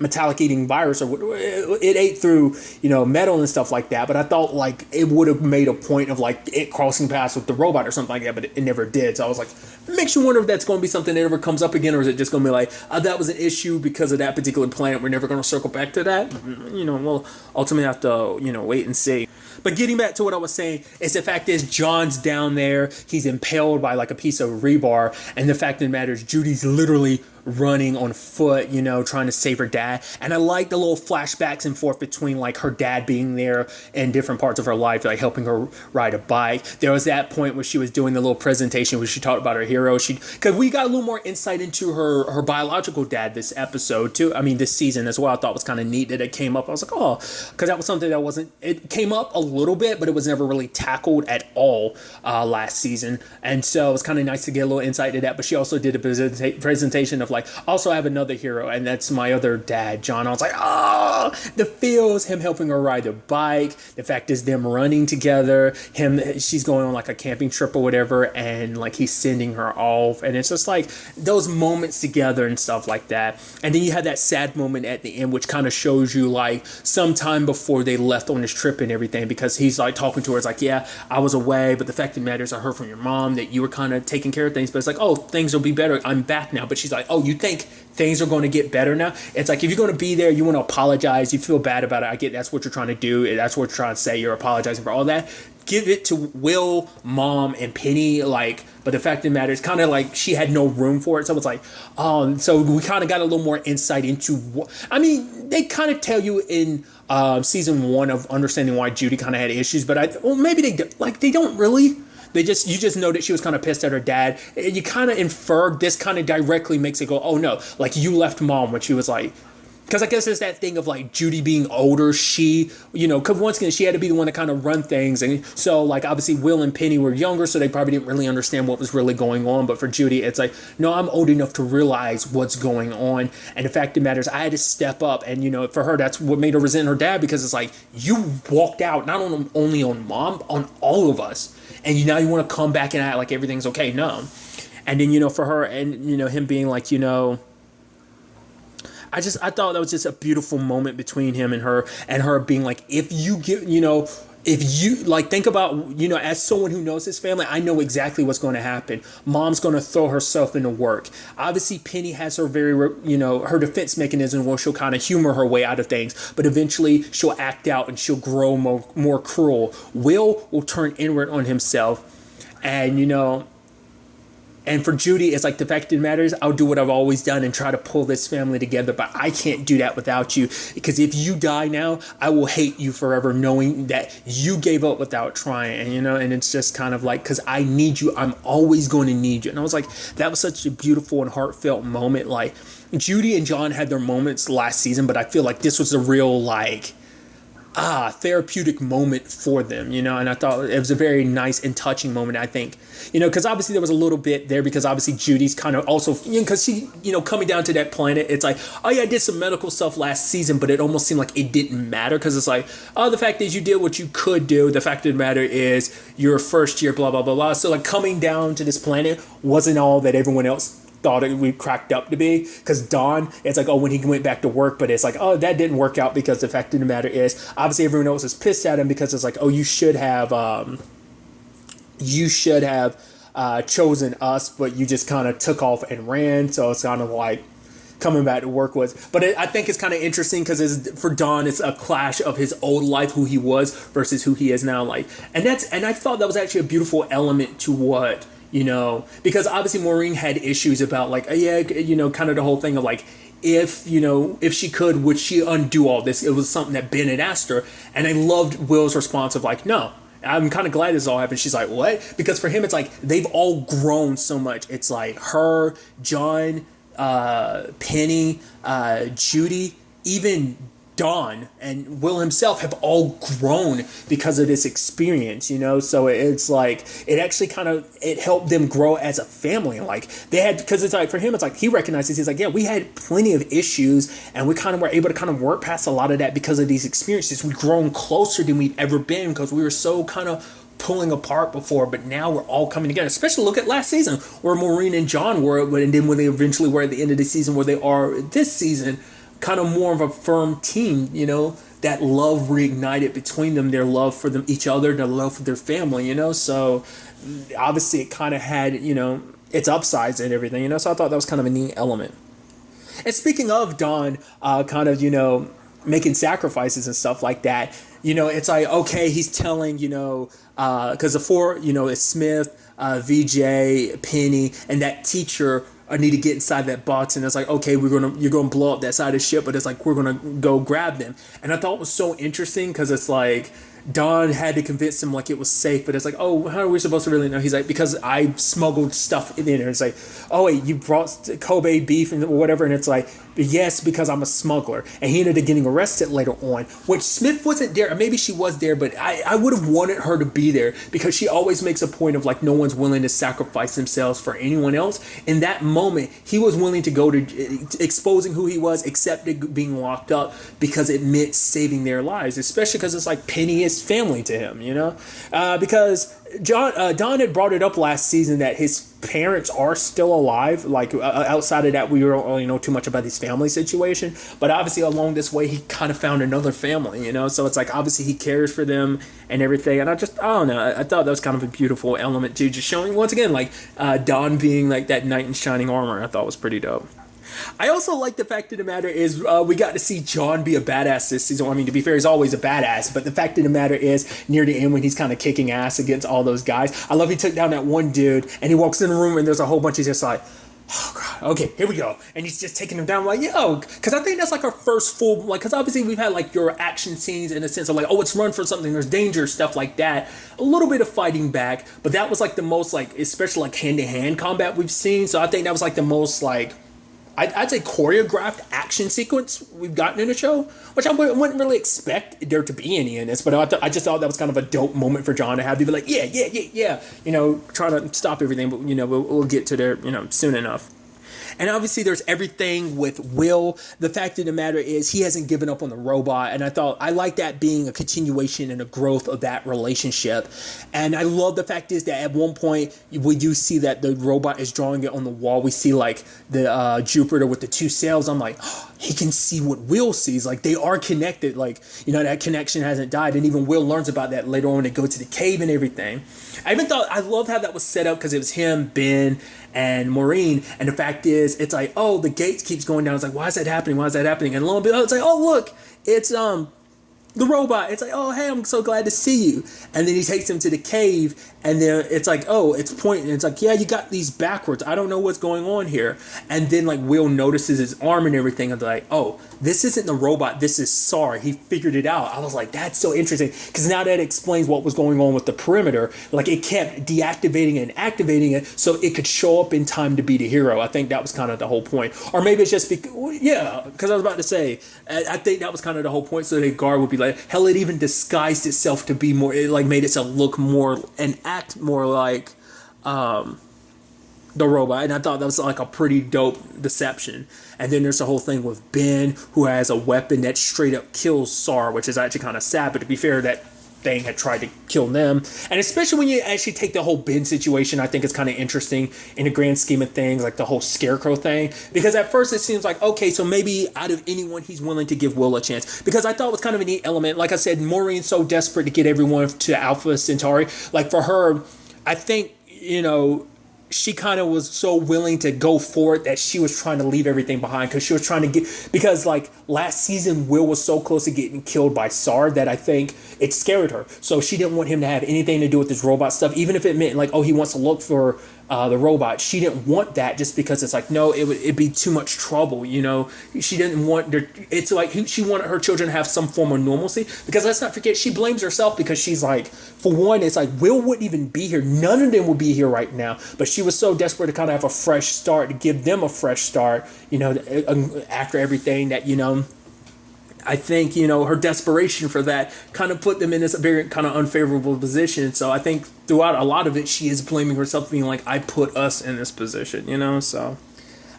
metallic eating virus, or it ate through, you know, metal and stuff like that. But I thought like it would have made a point of like it crossing paths with the robot or something like that. But it never did. So I was like, it makes you wonder if that's going to be something that ever comes up again, or is it just going to be like, that was an issue because of that particular planet, we're never going to circle back to that? You know, we'll ultimately have to, you know, wait and see. But getting back to what I was saying, is the fact is John's down there, he's impaled by like a piece of rebar, and the fact of the matter is Judy's literally running on foot, you know, trying to save her dad. And I like the little flashbacks and forth between like her dad being there in different parts of her life, like helping her ride a bike. There was that point where she was doing the little presentation where she talked about her hero. Because we got a little more insight into her biological dad this episode too. I mean, this season as well. I thought was kind of neat that it came up. I was like, oh, because that was something that it came up a little bit, but it was never really tackled at all last season. And so it was kind of nice to get a little insight to that. But she also did a presentation of like, also I have another hero, and that's my other dad, John. I was like, oh, the feels, him helping her ride a bike, the fact is them running together, she's going on like a camping trip or whatever, and like he's sending her off, and it's just like those moments together and stuff like that. And then you have that sad moment at the end, which kind of shows you like sometime before they left on this trip and everything, because he's like talking to her, it's like, yeah, I was away, but the fact of the matter is I heard from your mom that you were kind of taking care of things, but it's like, oh, things will be better, I'm back now. But she's like, oh, you think things are going to get better now? It's like, if you're going to be there, you want to apologize, you feel bad about it, I get that's what you're trying to do, that's what you're trying to say, you're apologizing for all that. Give it to Will, Mom, and Penny, like, but the fact of the matter is kind of like she had no room for it. So it's like, so we kind of got a little more insight into what, I mean, they kind of tell you in season 1 of understanding why Judy kind of had issues, but maybe they don't really. You just know that she was kind of pissed at her dad. You kind of infer, this kind of directly makes it go, oh no, like you left Mom when she was like, because I guess it's that thing of like Judy being older, she, you know, because once again, she had to be the one to kind of run things. And so like obviously Will and Penny were younger, so they probably didn't really understand what was really going on. But for Judy, it's like, no, I'm old enough to realize what's going on. And the fact of the matter is I had to step up. And, you know, for her, that's what made her resent her dad, because it's like, you walked out, not only on Mom, on all of us. And now you want to come back and act like everything's okay. No. And then, you know, for her and, you know, him being like, you know, I thought that was just a beautiful moment between him and her being like, if you give, you know, if you like think about, as someone who knows his family, I know exactly what's going to happen. Mom's going to throw herself into work. Obviously Penny has her her defense mechanism where she'll kind of humor her way out of things, but eventually she'll act out and she'll grow more cruel. Will turn inward on himself, and and for Judy, it's like, the fact that it matters, I'll do what I've always done and try to pull this family together. But I can't do that without you, because if you die now, I will hate you forever, knowing that you gave up without trying. And it's just kind of like, because I need you. I'm always going to need you. And I was like, that was such a beautiful and heartfelt moment. Like, Judy and John had their moments last season, but I feel like this was a real, like, therapeutic moment for them, and I thought it was a very nice and touching moment, I think, because obviously there was a little bit there, because obviously Judy's kind of also, because she, coming down to that planet, it's like, oh yeah, I did some medical stuff last season, but it almost seemed like it didn't matter, because it's like, oh, the fact is you did what you could do, the fact of the matter is your first year, blah, blah, blah, blah. So like, coming down to this planet wasn't all that everyone else thought we cracked up to be, because Don, it's like, oh, when he went back to work, but it's like, oh, that didn't work out, because the fact of the matter is, obviously everyone else is pissed at him, because it's like, oh, you should have chosen us, but you just kind of took off and ran. So it's kind of like coming back to work but I think it's kind of interesting, because for Don, it's a clash of his old life, who he was versus who he is now, like, and I thought that was actually a beautiful element to what, because obviously Maureen had issues about, like, kind of the whole thing of like, if she could, would she undo all this? It was something that Ben had asked her, and I loved Will's response of like, no, I'm kind of glad this all happened. She's like, what? Because for him, it's like, they've all grown so much. It's like her, John, Penny, Judy, even Don and Will himself have all grown because of this experience, so it's like, it actually it helped them grow as a family. Like, they had, because it's like, for him, it's like, he recognizes, he's like, yeah, we had plenty of issues, and we kind of were able to kind of work past a lot of that because of these experiences. We've grown closer than we've ever been, because we were so kind of pulling apart before, but now we're all coming together. Especially look at last season, where Maureen and John were, and then when they eventually were at the end of the season, where they are this season, kind of more of a firm team, that love reignited between them, their love for each other, their love for their family, so obviously it kind of had, its upsides and everything, so I thought that was kind of a neat element. And speaking of Don, kind of, making sacrifices and stuff like that, it's like, okay, he's telling, because the four, it's Smith, VJ, Penny, and that teacher, I need to get inside that box, and it's like, okay, you're gonna blow up that side of the ship, but it's like, we're gonna go grab them. And I thought it was so interesting, because it's like, Don had to convince him like it was safe, but it's like, oh, how are we supposed to really know? He's like, because I smuggled stuff in there. It's like, oh wait, you brought Kobe beef and whatever, and it's like, yes, because I'm a smuggler. And he ended up getting arrested later on, which Smith wasn't there, or maybe she was there, but I would have wanted her to be there, because she always makes a point of like, no one's willing to sacrifice themselves for anyone else. In that moment, he was willing to go to exposing who he was, accepting being locked up, because it meant saving their lives, especially because it's like Penny is family to him, because Don had brought it up last season that his parents are still alive. Like, outside of that, we don't really know too much about his family situation, but obviously along this way he kind of found another family, so it's like, obviously he cares for them and everything. And I don't know, I thought that was kind of a beautiful element too, just showing once again, like, Don being like that knight in shining armor. I thought was pretty dope. I also like the fact of the matter is, we got to see John be a badass this season. I mean, to be fair, he's always a badass, but the fact of the matter is, near the end when he's kind of kicking ass against all those guys, I love he took down that one dude, and he walks in the room and there's a whole bunch of just like, oh god, okay, here we go, and he's just taking them down. I'm like, yo, because I think that's like our first full, like, because obviously we've had like your action scenes in a sense of like, oh, let's run for something, there's danger, stuff like that, a little bit of fighting back, but that was like the most, like, especially like hand-to-hand combat we've seen. So I think that was like the most, like, I'd say choreographed action sequence we've gotten in a show, which I wouldn't really expect there to be any in this, but I just thought that was kind of a dope moment for John to have to be like, yeah, trying to stop everything, but we'll get to there, soon enough. And obviously there's everything with Will. The fact of the matter is he hasn't given up on the robot. And I like that being a continuation and a growth of that relationship. And I love the fact is that at one point we do see that the robot is drawing it on the wall. We see like the Jupiter with the two sails. I'm like, oh, he can see what Will sees. Like they are connected. Like, you know, that connection hasn't died. And even Will learns about that later on when they go to the cave and everything. I love how that was set up because it was him, Ben, and Maureen. And the fact is, it's like, oh, the gate keeps going down. It's like, why is that happening? Why is that happening? And lo and behold, it's like, oh, look, it's the robot. It's like, oh, hey, I'm so glad to see you. And then he takes him to the cave, and then it's like, oh, it's pointing. It's like, yeah, you got these backwards. I don't know what's going on here. And then like Will notices his arm and everything. And they're like, oh, this isn't the robot. This is SAR. He figured it out. I was like, that's so interesting because now that explains what was going on with the perimeter. Like it kept deactivating and activating it so it could show up in time to be the hero. I think that was kind of the whole point. Or maybe it's just because I was about to say, I think that was kind of the whole point. So the guard would be like, hell, it even disguised itself to be more, it like made itself look more and act more like the robot. And I thought that was like a pretty dope deception. And then there's the whole thing with Ben, who has a weapon that straight up kills SAR, which is actually kind of sad. But to be fair, that thing had tried to kill them. And especially when you actually take the whole Ben situation, I think it's kind of interesting in the grand scheme of things, like the whole scarecrow thing. Because at first it seems like, okay, so maybe out of anyone, he's willing to give Will a chance. Because I thought it was kind of a neat element. Like I said, Maureen's so desperate to get everyone to Alpha Centauri. Like for her, I think, you know, she kind of was so willing to go for it that she was trying to leave everything behind because she was trying to get, because like last season Will was so close to getting killed by SAR that I think it scared her. So she didn't want him to have anything to do with this robot stuff, even if it meant like, oh, he wants to look for the robot. She didn't want that just because it's like, no, it'd be too much trouble, you know. She didn't want it's like she wanted her children to have some form of normalcy, because let's not forget, she blames herself because she's like, for one, it's like Will wouldn't even be here, none of them would be here right now, but she was so desperate to kind of have a fresh start, to give them a fresh start, you know, after everything that, you know, I think, you know, her desperation for that kind of put them in this very kind of unfavorable position. So I think throughout a lot of it, she is blaming herself, being like, I put us in this position, you know. So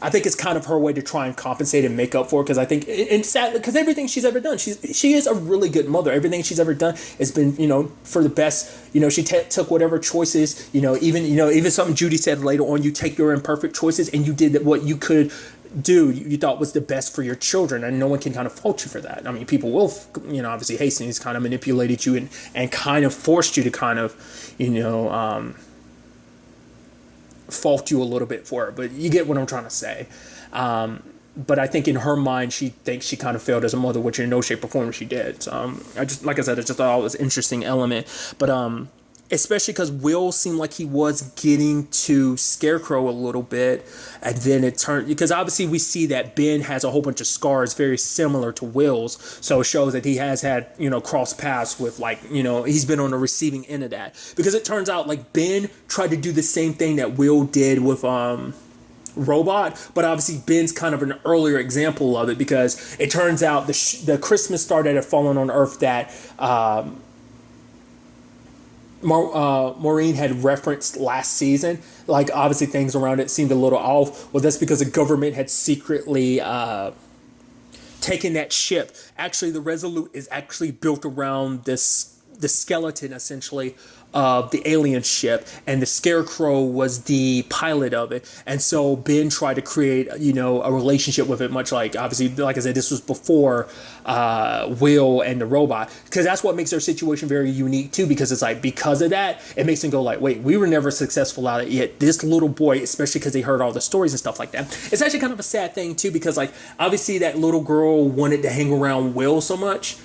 I think it's kind of her way to try and compensate and make up for it, because I think, and sadly, because everything she's ever done, she is a really good mother. Everything she's ever done has been, you know, for the best. You know, she took whatever choices, even something Judy said later on, you take your imperfect choices and you did what you could do, you thought was the best for your children, and no one can kind of fault you for that. I mean, people will, you know, obviously Hastings kind of manipulated you and kind of forced you to kind of, you know, fault you a little bit for it, but you get what I'm trying to say. But I think in her mind, she thinks she kind of failed as a mother, which in no shape or form she did. So I just, like I said, I just thought it was an interesting element. But especially because Will seemed like he was getting to Scarecrow a little bit, and then it turned, because obviously we see that Ben has a whole bunch of scars very similar to Will's, so it shows that he has had, you know, cross paths with, like, you know, he's been on the receiving end of that, because it turns out like Ben tried to do the same thing that Will did with Robot, but obviously Ben's kind of an earlier example of it, because it turns out the Christmas star that had fallen on Earth that Maureen had referenced last season, like obviously things around it seemed a little off. Well, that's because the government had secretly taken that ship. Actually, the Resolute is actually built around the skeleton, essentially, of the alien ship, and the Scarecrow was the pilot of it. And so Ben tried to create, you know, a relationship with it, much like, obviously, like I said, this was before Will and the robot, because that's what makes their situation very unique too, because it's like, because of that, it makes them go like, wait, we were never successful at it, yet this little boy, especially because they heard all the stories and stuff like that. It's actually kind of a sad thing too, because like obviously that little girl wanted to hang around Will so much,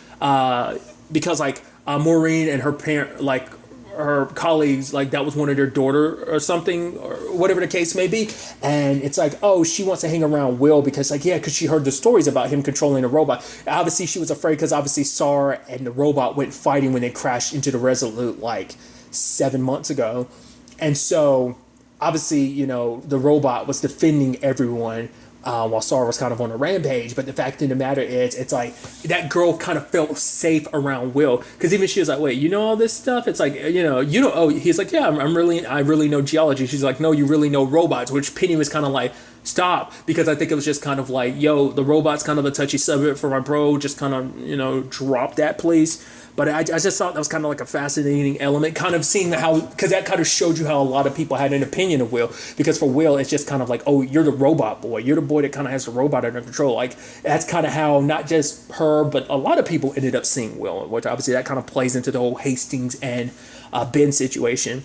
because like Maureen and her parent, like her colleagues, like that was one of their daughter or something, or whatever the case may be, and it's like, oh, she wants to hang around Will because, like, yeah, because she heard the stories about him controlling a robot. Obviously she was afraid because obviously SAR and the robot went fighting when they crashed into the Resolute like 7 months ago, and so obviously, you know, the robot was defending everyone while SAR was kind of on a rampage. But the fact of the matter is, it's like that girl kind of felt safe around Will, because even she was like, wait, you know all this stuff? It's like, you know, oh, he's like, yeah, I really know geology. She's like, no, you really know robots, which Penny was kind of like, stop, because I think it was just kind of like, yo, the robot's kind of a touchy subject for my bro, just kind of, drop that, please. But I just thought that was kind of like a fascinating element, kind of seeing how, because that kind of showed you how a lot of people had an opinion of Will. Because for Will, it's just kind of like, oh, you're the robot boy. You're the boy that kind of has the robot under control. Like, that's kind of how not just her, but a lot of people ended up seeing Will, which obviously that kind of plays into the whole Hastings and Ben situation.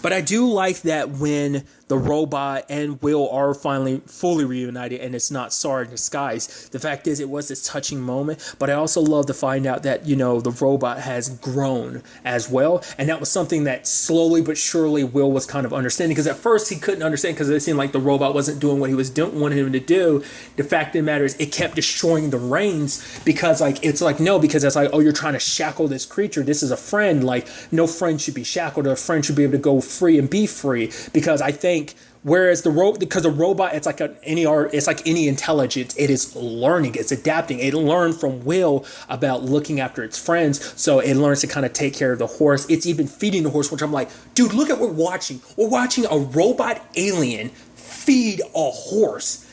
But I do like that when the robot and Will are finally fully reunited and it's not Sar in disguise. The fact is, it was this touching moment, but I also love to find out that, the robot has grown as well. And that was something that slowly but surely Will was kind of understanding, because at first he couldn't understand because it seemed like the robot wasn't doing what he was wanting him to do. The fact of the matter is, it kept destroying the reins, because it's like, no, because it's like, oh, you're trying to shackle this creature. This is a friend. Like, no friend should be shackled. A friend should be able to go free and be free, because I think, whereas because a robot, it's like any intelligence, it is learning, it's adapting. It learned from Will about looking after its friends, so it learns to kind of take care of the horse. It's even feeding the horse, which I'm like, dude, look at what we're watching. We're watching a robot alien feed a horse.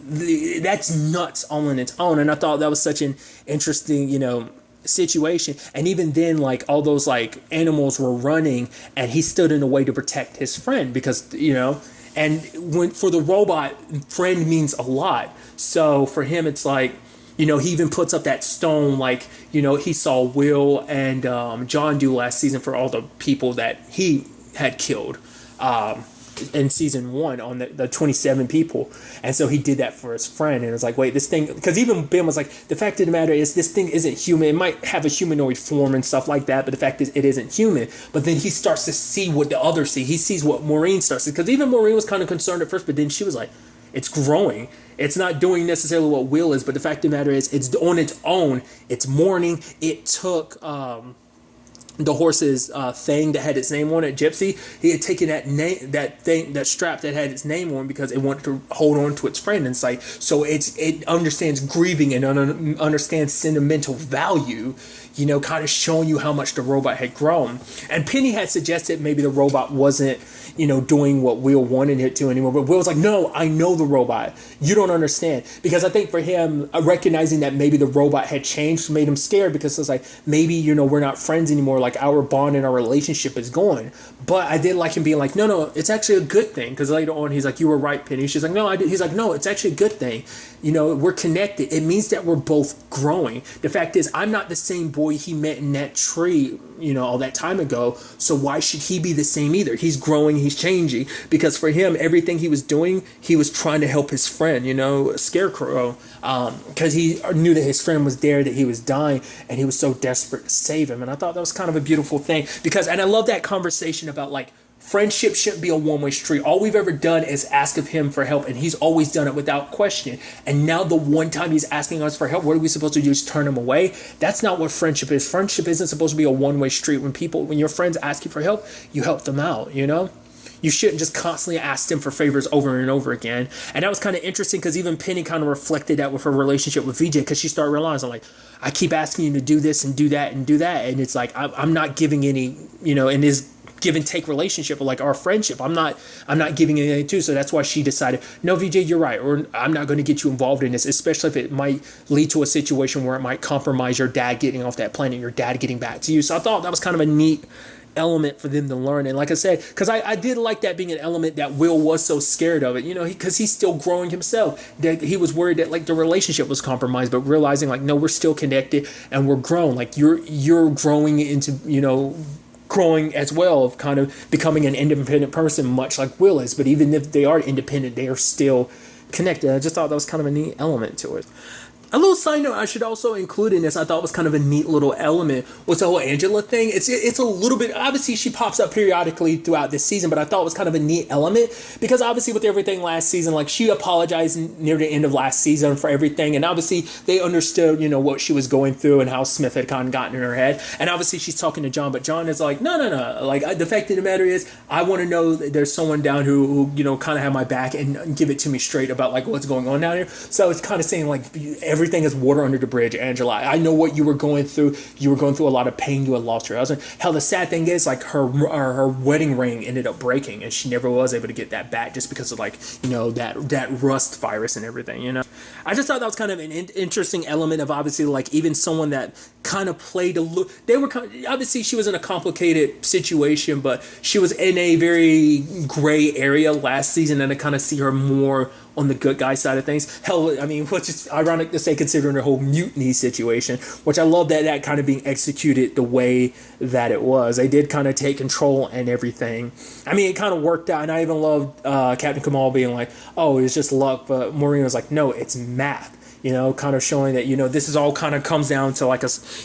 That's nuts all on its own. And I thought that was such an interesting, situation. And even then, like, all those like animals were running and he stood in a way to protect his friend, because and when for the robot, friend means a lot. So for him, it's like, he even puts up that stone, like, he saw Will and John do last season for all the people that he had killed in season 1 on the 27 people. And so he did that for his friend, and it's like, wait, this thing, because even Ben was like, the fact of the matter is, this thing isn't human. It might have a humanoid form and stuff like that, but the fact is, it isn't human. But then he starts to see what the others see. He sees what Maureen starts to, because even Maureen was kind of concerned at first, but then she was like, it's growing. It's not doing necessarily what Will is, but the fact of the matter is, it's on its own. It's mourning. It took the horse's thing that had its name on it, Gypsy. He had taken that strap that had its name on, because it wanted to hold on to its friend. And it's like, so it understands grieving and understands sentimental value, kind of showing you how much the robot had grown. And Penny had suggested maybe the robot wasn't, doing what Will wanted it to anymore. But Will was like, no, I know the robot. You don't understand. Because I think for him, recognizing that maybe the robot had changed made him scared, because it's like, maybe, we're not friends anymore. Like, our bond and our relationship is gone. But I did like him being like, no, it's actually a good thing. Because later on, he's like, you were right, Penny. She's like, no, I did. He's like, no, it's actually a good thing. We're connected. It means that we're both growing. The fact is, I'm not the same boy he met in that tree, all that time ago. So why should he be the same either? He's growing, he's changing. Because for him, everything he was doing, he was trying to help his friend, Scarecrow. Because he knew that his friend was there, that he was dying, and he was so desperate to save him. And I thought that was kind of a beautiful thing. And I love that conversation about, like, friendship shouldn't be a one-way street. All we've ever done is ask of him for help, and he's always done it without question. And now the one time he's asking us for help, what are we supposed to do? Just turn him away? That's not what friendship is. Friendship isn't supposed to be a one-way street. When your friends ask you for help, you help them out, You shouldn't just constantly ask them for favors over and over again. And that was kind of interesting, because even Penny kind of reflected that with her relationship with VJ, because she started realizing, like, I keep asking you to do this and do that and do that. And it's like, I'm not giving any, in this give and take relationship, or like our friendship, I'm not giving anything to. So that's why she decided, no, VJ, you're right, or I'm not going to get you involved in this, especially if it might lead to a situation where it might compromise your dad getting off that planet, your dad getting back to you. So I thought that was kind of a neat element for them to learn. And like I said, because I did like that being an element that Will was so scared of it, because he's still growing himself, that he was worried that, like, the relationship was compromised, but realizing, like, no, we're still connected and we're grown. Like, you're growing into, growing as well, of kind of becoming an independent person, much like Will is. But even if they are independent, they are still connected. I just thought that was kind of a neat element to it. A little side note I should also include in this, I thought was kind of a neat little element, was the whole Angela thing. It's a little bit, obviously she pops up periodically throughout this season, but I thought it was kind of a neat element, because obviously with everything last season, like, she apologized near the end of last season for everything, and obviously they understood, what she was going through and how Smith had kind of gotten in her head, and obviously she's talking to John, but John is like, no, like, the fact of the matter is, I want to know that there's someone down who kind of have my back and give it to me straight about, like, what's going on down here. So it's kind of saying, like, everything is water under the bridge, Angela. I know what you were going through. You were going through a lot of pain. You had lost your husband. Hell, the sad thing is, like, her wedding ring ended up breaking, and she never was able to get that back just because of, like, that rust virus and everything. I just thought that was kind of an interesting element of, obviously, like, even someone that kind of played obviously she was in a complicated situation, but she was in a very gray area last season, and I kind of see her more on the good guy side of things. Hell, I mean, which is ironic to say considering the whole mutiny situation, which I love that kind of being executed the way that it was. They did kind of take control and everything. I mean, it kind of worked out, and I even loved Captain Kamal being like, oh, it's just luck, but Maureen was like, no, it's math. Kind of showing that, this is all kind of comes down to like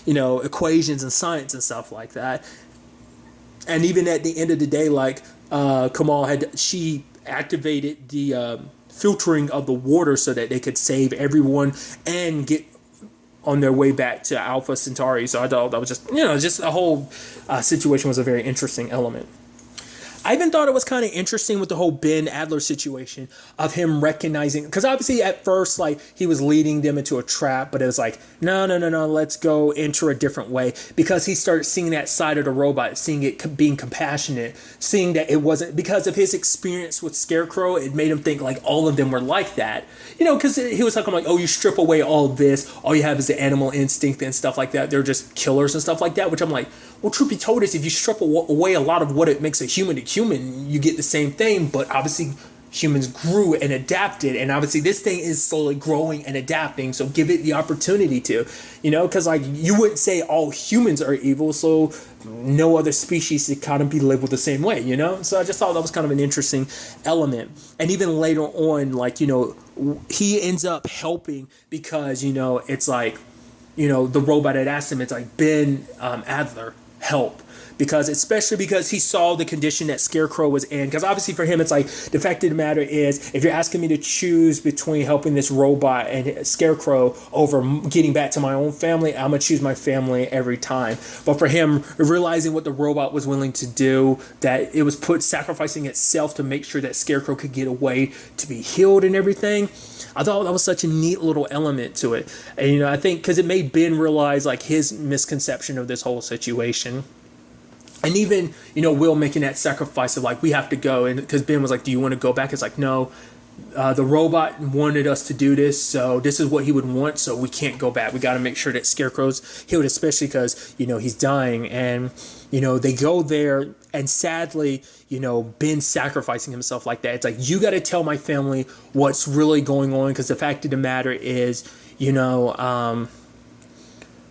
equations and science and stuff like that. And even at the end of the day, like Kamal she activated the filtering of the water so that they could save everyone and get on their way back to Alpha Centauri. So I thought that was just a whole situation was a very interesting element. I even thought it was kind of interesting with the whole Ben Adler situation of him recognizing, because obviously at first, like, he was leading them into a trap, but it was like, no, let's go enter a different way, because he started seeing that side of the robot, seeing it being compassionate, seeing that it wasn't, because of his experience with Scarecrow, it made him think like all of them were like that, because he was talking like, oh, you strip away all of this, all you have is the animal instinct and stuff like that, they're just killers and stuff like that, which I'm like, well, truth be told is if you strip away a lot of what it makes a human to human, you get the same thing, but obviously humans grew and adapted, and obviously this thing is slowly growing and adapting, so give it the opportunity to, because like you wouldn't say all humans are evil, so no other species to kind of be lived with the same way, so I just thought that was kind of an interesting element. And even later on, like, he ends up helping because, it's like, the robot had asked him, it's like, Ben Adler, help, especially because he saw the condition that Scarecrow was in, because obviously for him it's like, the fact of the matter is, if you're asking me to choose between helping this robot and Scarecrow over getting back to my own family, I'm gonna choose my family every time. But for him, realizing what the robot was willing to do, that it was sacrificing itself to make sure that Scarecrow could get away to be healed and everything, I thought that was such a neat little element to it. And, I think because it made Ben realize like his misconception of this whole situation. And even, Will making that sacrifice of like, we have to go. And because Ben was like, do you want to go back? It's like, no, the robot wanted us to do this. So this is what he would want. So we can't go back. We got to make sure that Scarecrow's healed, especially because, he's dying. And, they go there, and sadly, Ben sacrificing himself like that. It's like, you got to tell my family what's really going on, because the fact of the matter is,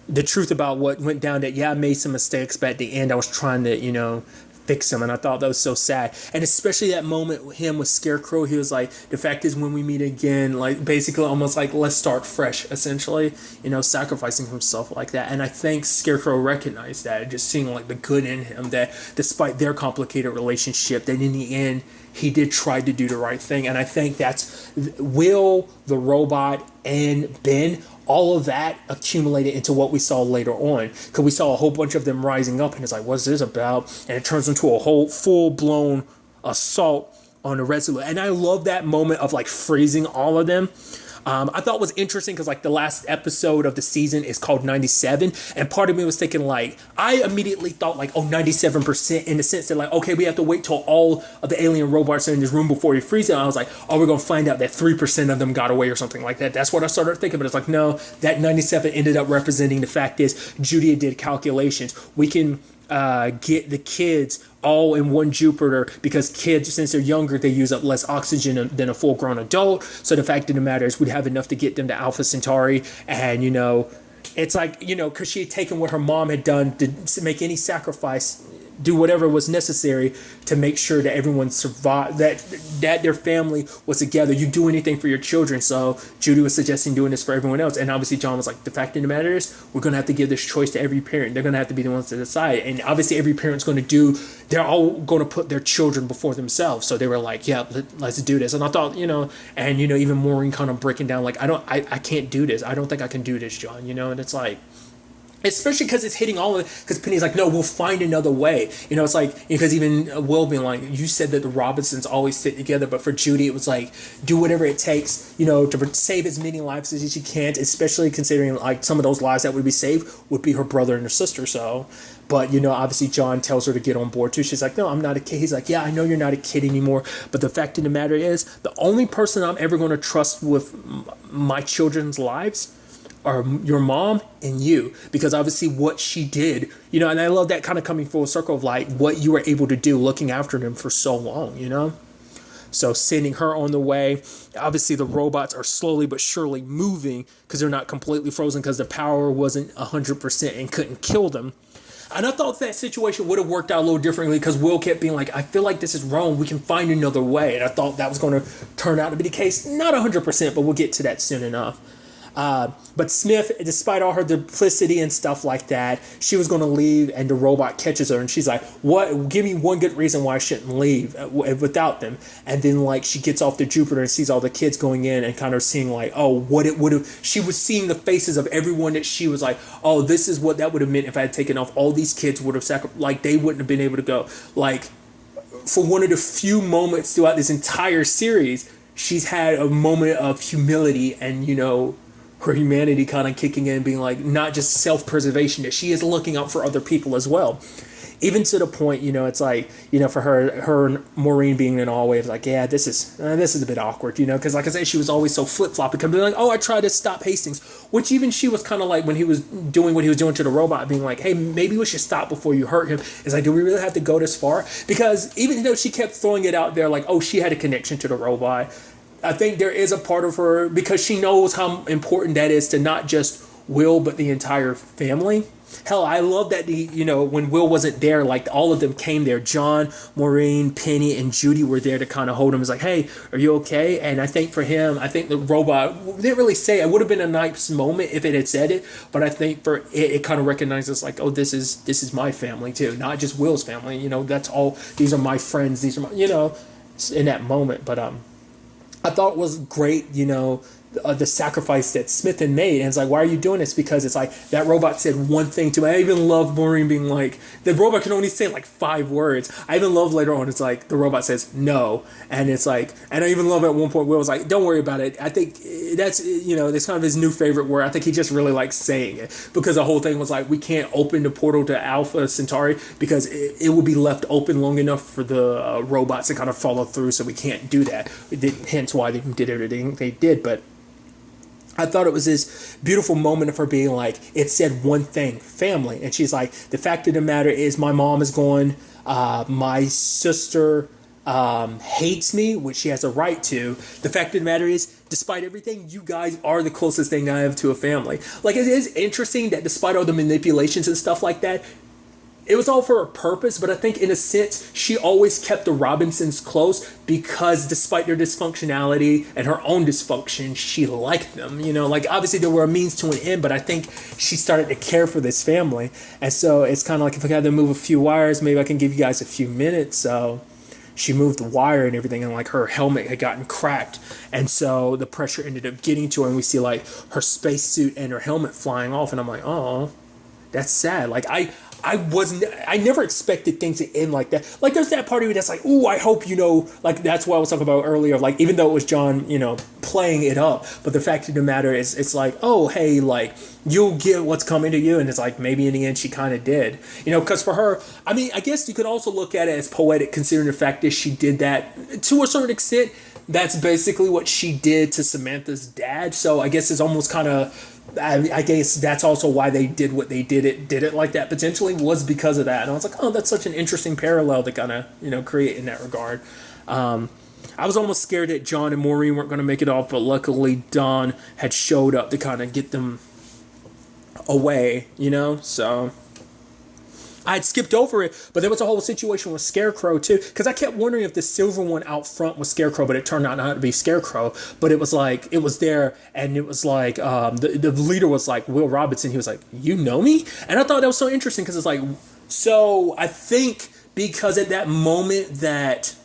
the truth about what went down, that, yeah, I made some mistakes, but at the end I was trying to, fix him, and I thought that was so sad. And especially that moment with him with Scarecrow, he was like, the fact is when we meet again, like basically almost like, let's start fresh, essentially, sacrificing himself like that. And I think Scarecrow recognized that, just seeing like the good in him, that despite their complicated relationship, that in the end he did try to do the right thing. And I think that's Will, the robot, and Ben, all of that accumulated into what we saw later on, because we saw a whole bunch of them rising up, and it's like, what's this about? And it turns into a whole full-blown assault on the Resolute. And I love that moment of like freezing all of them. I thought was interesting because like the last episode of the season is called 97, and part of me was thinking like, I immediately thought like, oh, 97%, in the sense that like, okay, we have to wait till all of the alien robots are in this room before we freeze it. And I was like, oh, we're gonna find out that 3% of them got away or something like that. That's what I started thinking, but it's like, no, that 97 ended up representing the fact is Judy did calculations. We can get the kids all in one Jupiter, because kids, since they're younger, they use up less oxygen than a full-grown adult. So the fact of the matter is we'd have enough to get them to Alpha Centauri. And, it's like, because she had taken what her mom had done to make any sacrifice, do whatever was necessary to make sure that everyone survived, that their family was together. You do anything for your children. So Judy was suggesting doing this for everyone else. And obviously John was like, the fact of the matter is we're going to have to give this choice to every parent. They're going to have to be the ones to decide. And obviously every parent's going to they're all going to put their children before themselves. So they were like, yeah, let's do this. And I thought, and, even Maureen kind of breaking down, like, I can't do this. I don't think I can do this, John, and it's like, especially because it's hitting all of it. Because Penny's like, no, we'll find another way. It's like, because even Will being like, you said that the Robinsons always stick together, but for Judy, it was like, do whatever it takes, to save as many lives as she can, especially considering like some of those lives that would be saved would be her brother and her sister. So, but obviously John tells her to get on board too. She's like, no, I'm not a kid. He's like, yeah, I know you're not a kid anymore, but the fact of the matter is, the only person I'm ever going to trust with my children's lives are your mom and you, because obviously what she did, and I love that kind of coming full circle of like what you were able to do looking after them for so long. So sending her on the way. Obviously the robots are slowly but surely moving because they're not completely frozen because the power wasn't 100% and couldn't kill them. And I thought that situation would have worked out a little differently because Will kept being like, I feel like this is wrong. We can find another way. And I thought that was going to turn out to be the case. Not 100%, but we'll get to that soon enough. But Smith, despite all her duplicity and stuff like that, she was going to leave, and the robot catches her, and she's like, "What? Give me one good reason why I shouldn't leave without them." And then like she gets off to Jupiter and sees all the kids going in, and kind of seeing like, oh, what it would have. She was seeing the faces of everyone that she was like, oh, this is what that would have meant if I had taken off. All these kids would have like they wouldn't have been able to go. Like for one of the few moments throughout this entire series, she's had a moment of humility and her humanity kind of kicking in, being like, not just self-preservation, that she is looking out for other people as well. Even to the point, it's like, for her and Maureen being in all ways, like, yeah, this is a bit awkward, because like I said, she was always so flip-floppy, being like, oh, I tried to stop Hastings, which even she was kind of like when he was doing what he was doing to the robot, being like, hey, maybe we should stop before you hurt him. It's like, do we really have to go this far? Because even though she kept throwing it out there, like, oh, she had a connection to the robot, I think there is a part of her, because she knows how important that is to not just Will, but the entire family. Hell, I love that when Will wasn't there, like all of them came there. John, Maureen, Penny, and Judy were there to kind of hold him. It's like, hey, are you okay? And I think for him, I think the robot didn't really say it. It would have been a nice moment if it had said it, but I think for it kind of recognizes like, oh, this is my family too, not just Will's family. That's all. These are my friends. These are my, in that moment. But I thought it was great, the sacrifice that Smith had made. And it's like, why are you doing this? Because it's like, that robot said one thing to me. I even love Maureen being like, the robot can only say like 5 words. I even love later on, it's like, the robot says no. And it's like, and I even love at one point, Will was like, don't worry about it. I think that's, that's kind of his new favorite word. I think he just really likes saying it, because the whole thing was like, we can't open the portal to Alpha Centauri because it will be left open long enough for the robots to kind of follow through. So we can't do that. Hence why they did everything they did. But I thought it was this beautiful moment of her being like, it said one thing, family. And she's like, the fact of the matter is my mom is gone. My sister hates me, which she has a right to. The fact of the matter is, despite everything, you guys are the closest thing I have to a family. Like, it is interesting that despite all the manipulations and stuff like that, it was all for a purpose, but I think in a sense, she always kept the Robinsons close because despite their dysfunctionality and her own dysfunction, she liked them. Like obviously there were a means to an end, but I think she started to care for this family. And so it's kind of like, if I had to move a few wires, maybe I can give you guys a few minutes. So she moved the wire and everything, and like her helmet had gotten cracked. And so the pressure ended up getting to her, and we see like her spacesuit and her helmet flying off. And I'm like, oh, that's sad. Like I never expected things to end like that. Like there's that part of me that's like, ooh, I hope, like that's what I was talking about earlier. Like even though it was John, playing it up, but the fact of the matter is, it's like, oh, hey, like you'll get what's coming to you. And it's like, maybe in the end she kind of did, because for her, I mean, I guess you could also look at it as poetic considering the fact that she did that to a certain extent. That's basically what she did to Samantha's dad. So I guess it's almost kind of, I guess that's also why they did what they did it like that, potentially was because of that. And I was like, oh, that's such an interesting parallel to kind of create in that regard. I was almost scared that John and Maureen weren't going to make it off, but luckily Don had showed up to kind of get them away, so I had skipped over it, but there was a whole situation with Scarecrow too, because I kept wondering if the silver one out front was Scarecrow, but it turned out not to be Scarecrow. But it was like, it was there, and it was like the leader was like Will Robinson. He was like, you know me? And I thought that was so interesting, because it's like, so I think because at that moment that,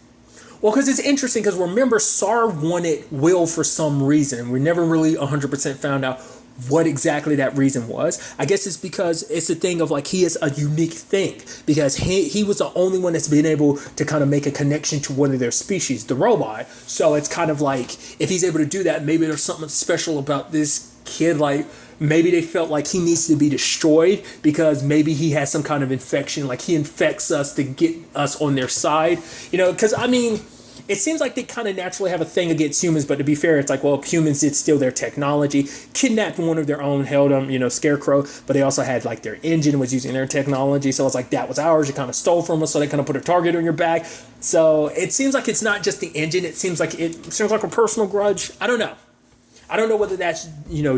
well, because it's interesting, because remember, SAR wanted Will for some reason. We never really 100% found out what exactly that reason was. I guess it's because it's a thing of like he is a unique thing because he was the only one that's been able to kind of make a connection to one of their species, the robot. So it's kind of like if he's able to do that, maybe there's something special about this kid. Like maybe they felt like he needs to be destroyed because maybe he has some kind of infection, like he infects us to get us on their side, because I mean, it seems like they kind of naturally have a thing against humans, but to be fair, it's like, well, humans did steal their technology, kidnapped one of their own, held them, Scarecrow, but they also had like their engine was using their technology. So it's like, that was ours. You kind of stole from us. So they kind of put a target on your back. So it seems like it's not just the engine. It seems like a personal grudge. I don't know. I don't know whether that's,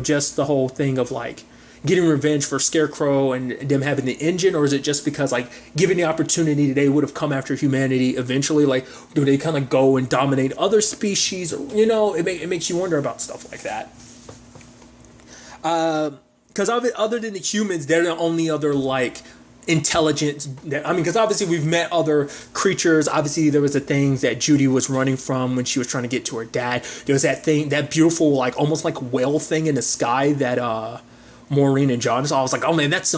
just the whole thing of like getting revenge for Scarecrow and them having the engine, or is it just because like given the opportunity they would have come after humanity eventually? Like, do they kind of go and dominate other species? Or, it makes you wonder about stuff like that. Because other than the humans, they're the only other like intelligence. Because obviously we've met other creatures. Obviously there was the things that Judy was running from when she was trying to get to her dad. There was that thing, that beautiful like almost like whale thing in the sky that Maureen and John saw. I was like, oh man, that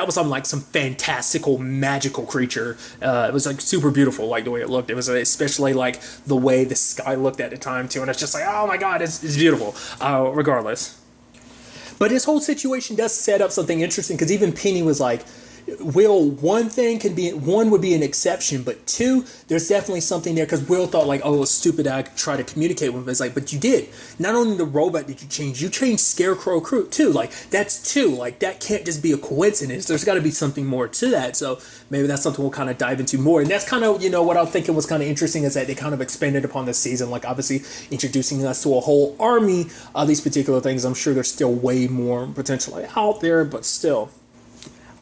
was some fantastical magical creature. It was like super beautiful, like the way it looked. It was especially like the way the sky looked at the time too, and it's just like, oh my god, it's beautiful. Regardless, but this whole situation does set up something interesting because even Penny was like, Will, one would be an exception, but two, there's definitely something there because Will thought like, oh, it was stupid I tried to communicate with him. It's like, but you did. Not only the robot did you changed Scarecrow crew too. Like that's two. Like that can't just be a coincidence. There's got to be something more to that. So maybe that's something we'll kind of dive into more. And that's kind of what I'm thinking was kind of interesting is that they kind of expanded upon this season. Like obviously introducing us to a whole army of these particular things. I'm sure there's still way more potentially out there, but still.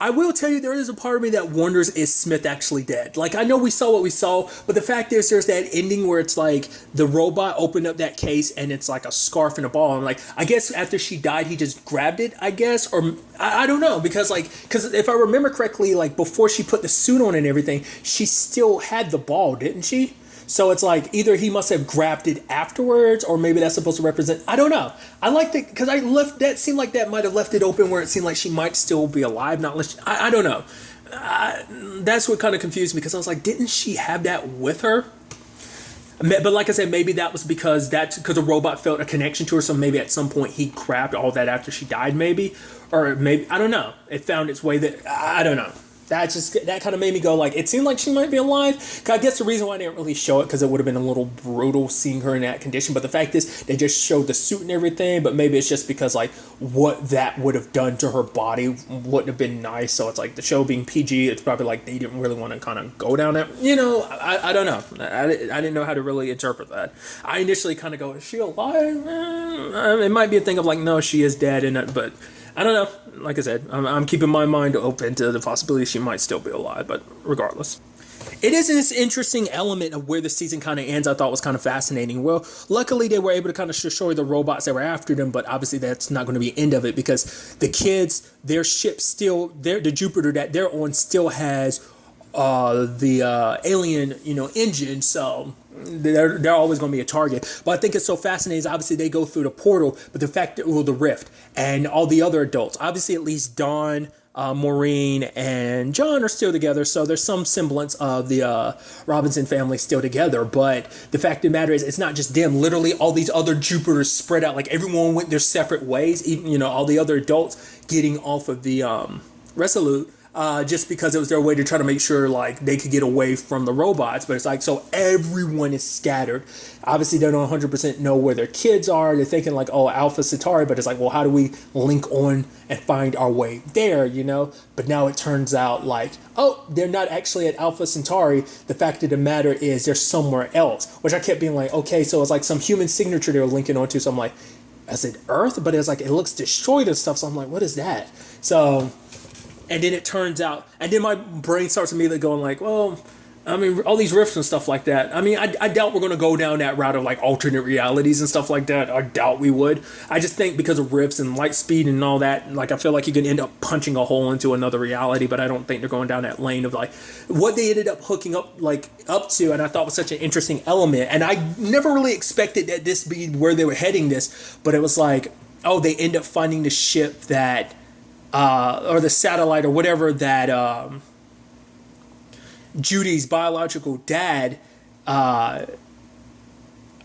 I will tell you, there is a part of me that wonders, is Smith actually dead? Like, I know we saw what we saw, but the fact is there's that ending where it's like the robot opened up that case and it's like a scarf and a ball. And like, I guess after she died, he just grabbed it, I guess. Or I don't know, because if I remember correctly, like before she put the suit on and everything, she still had the ball, didn't she? So it's like either he must have grabbed it afterwards, or maybe that's supposed to represent. I don't know. I like that because that seemed like that might have left it open where it seemed like she might still be alive. I don't know. That's what kind of confused me because I was like, didn't she have that with her? But like I said, maybe that was because the robot felt a connection to her. So maybe at some point he grabbed all that after she died, maybe, or maybe I don't know. It found its way that I don't know. That kind of made me go like, it seemed like she might be alive. I guess the reason why I didn't really show it because it would have been a little brutal seeing her in that condition. But the fact is, they just showed the suit and everything. But maybe it's just because like what that would have done to her body wouldn't have been nice. So it's like the show being PG, it's probably like they didn't really want to kind of go down that. I don't know. I didn't know how to really interpret that. I initially kind of go, is she alive? It might be a thing of like, no, she is dead, but I don't know. Like I said, I'm keeping my mind open to the possibility she might still be alive, but regardless. It is this interesting element of where the season kind of ends. I thought was kind of fascinating. Well, luckily they were able to kind of show you the robots that were after them, but obviously that's not going to be the end of it because the kids, their ship still, the Jupiter that they're on still has the alien, engine. So they're always going to be a target. But I think it's so fascinating is obviously they go through the portal, but the fact that the rift and all the other adults, obviously at least Dawn, Maureen and John are still together, so there's some semblance of the Robinson family still together. But the fact of the matter is, it's not just them. Literally, all these other Jupiters spread out. Like everyone went their separate ways. Even all the other adults getting off of the Resolute. Just because it was their way to try to make sure like they could get away from the robots. But it's like, so everyone is scattered. Obviously they don't 100% know where their kids are. They're thinking like, oh, Alpha Centauri, but it's like, well, how do we link on and find our way there, But now it turns out like, oh, they're not actually at Alpha Centauri. The fact of the matter is they're somewhere else, which I kept being like, okay, so it's like some human signature they were linking onto. So I'm like, is it Earth? But it's like, it looks destroyed and stuff. So I'm like, what is that? So... And then it turns out, and then my brain starts immediately going like, well, I mean, all these rifts and stuff like that. I mean, I doubt we're going to go down that route of like alternate realities and stuff like that. I doubt we would. I just think because of rifts and light speed and all that, like I feel like you can end up punching a hole into another reality, but I don't think they're going down that lane of like what they ended up hooking up to, and I thought was such an interesting element. And I never really expected that this be where they were heading this, but it was like, they end up finding the ship that, or the satellite or whatever that Judy's biological dad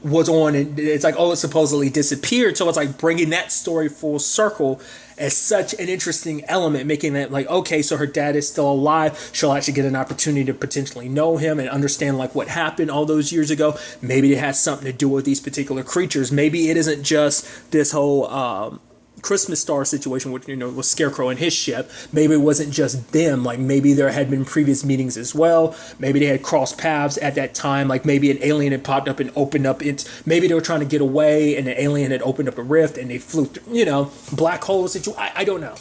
was on, and it's like, oh, it supposedly disappeared. So it's like bringing that story full circle as such an interesting element, making that like, okay, so her dad is still alive. She'll actually get an opportunity to potentially know him and understand like what happened all those years ago. Maybe it has something to do with these particular creatures. Maybe it isn't just this whole Christmas star situation with, with Scarecrow and his ship. Maybe it wasn't just them. Like maybe there had been previous meetings as well. Maybe they had crossed paths at that time. Like maybe an alien had popped up and opened up it. Maybe they were trying to get away and an alien had opened up a rift and they flew through, black hole situation. I don't know.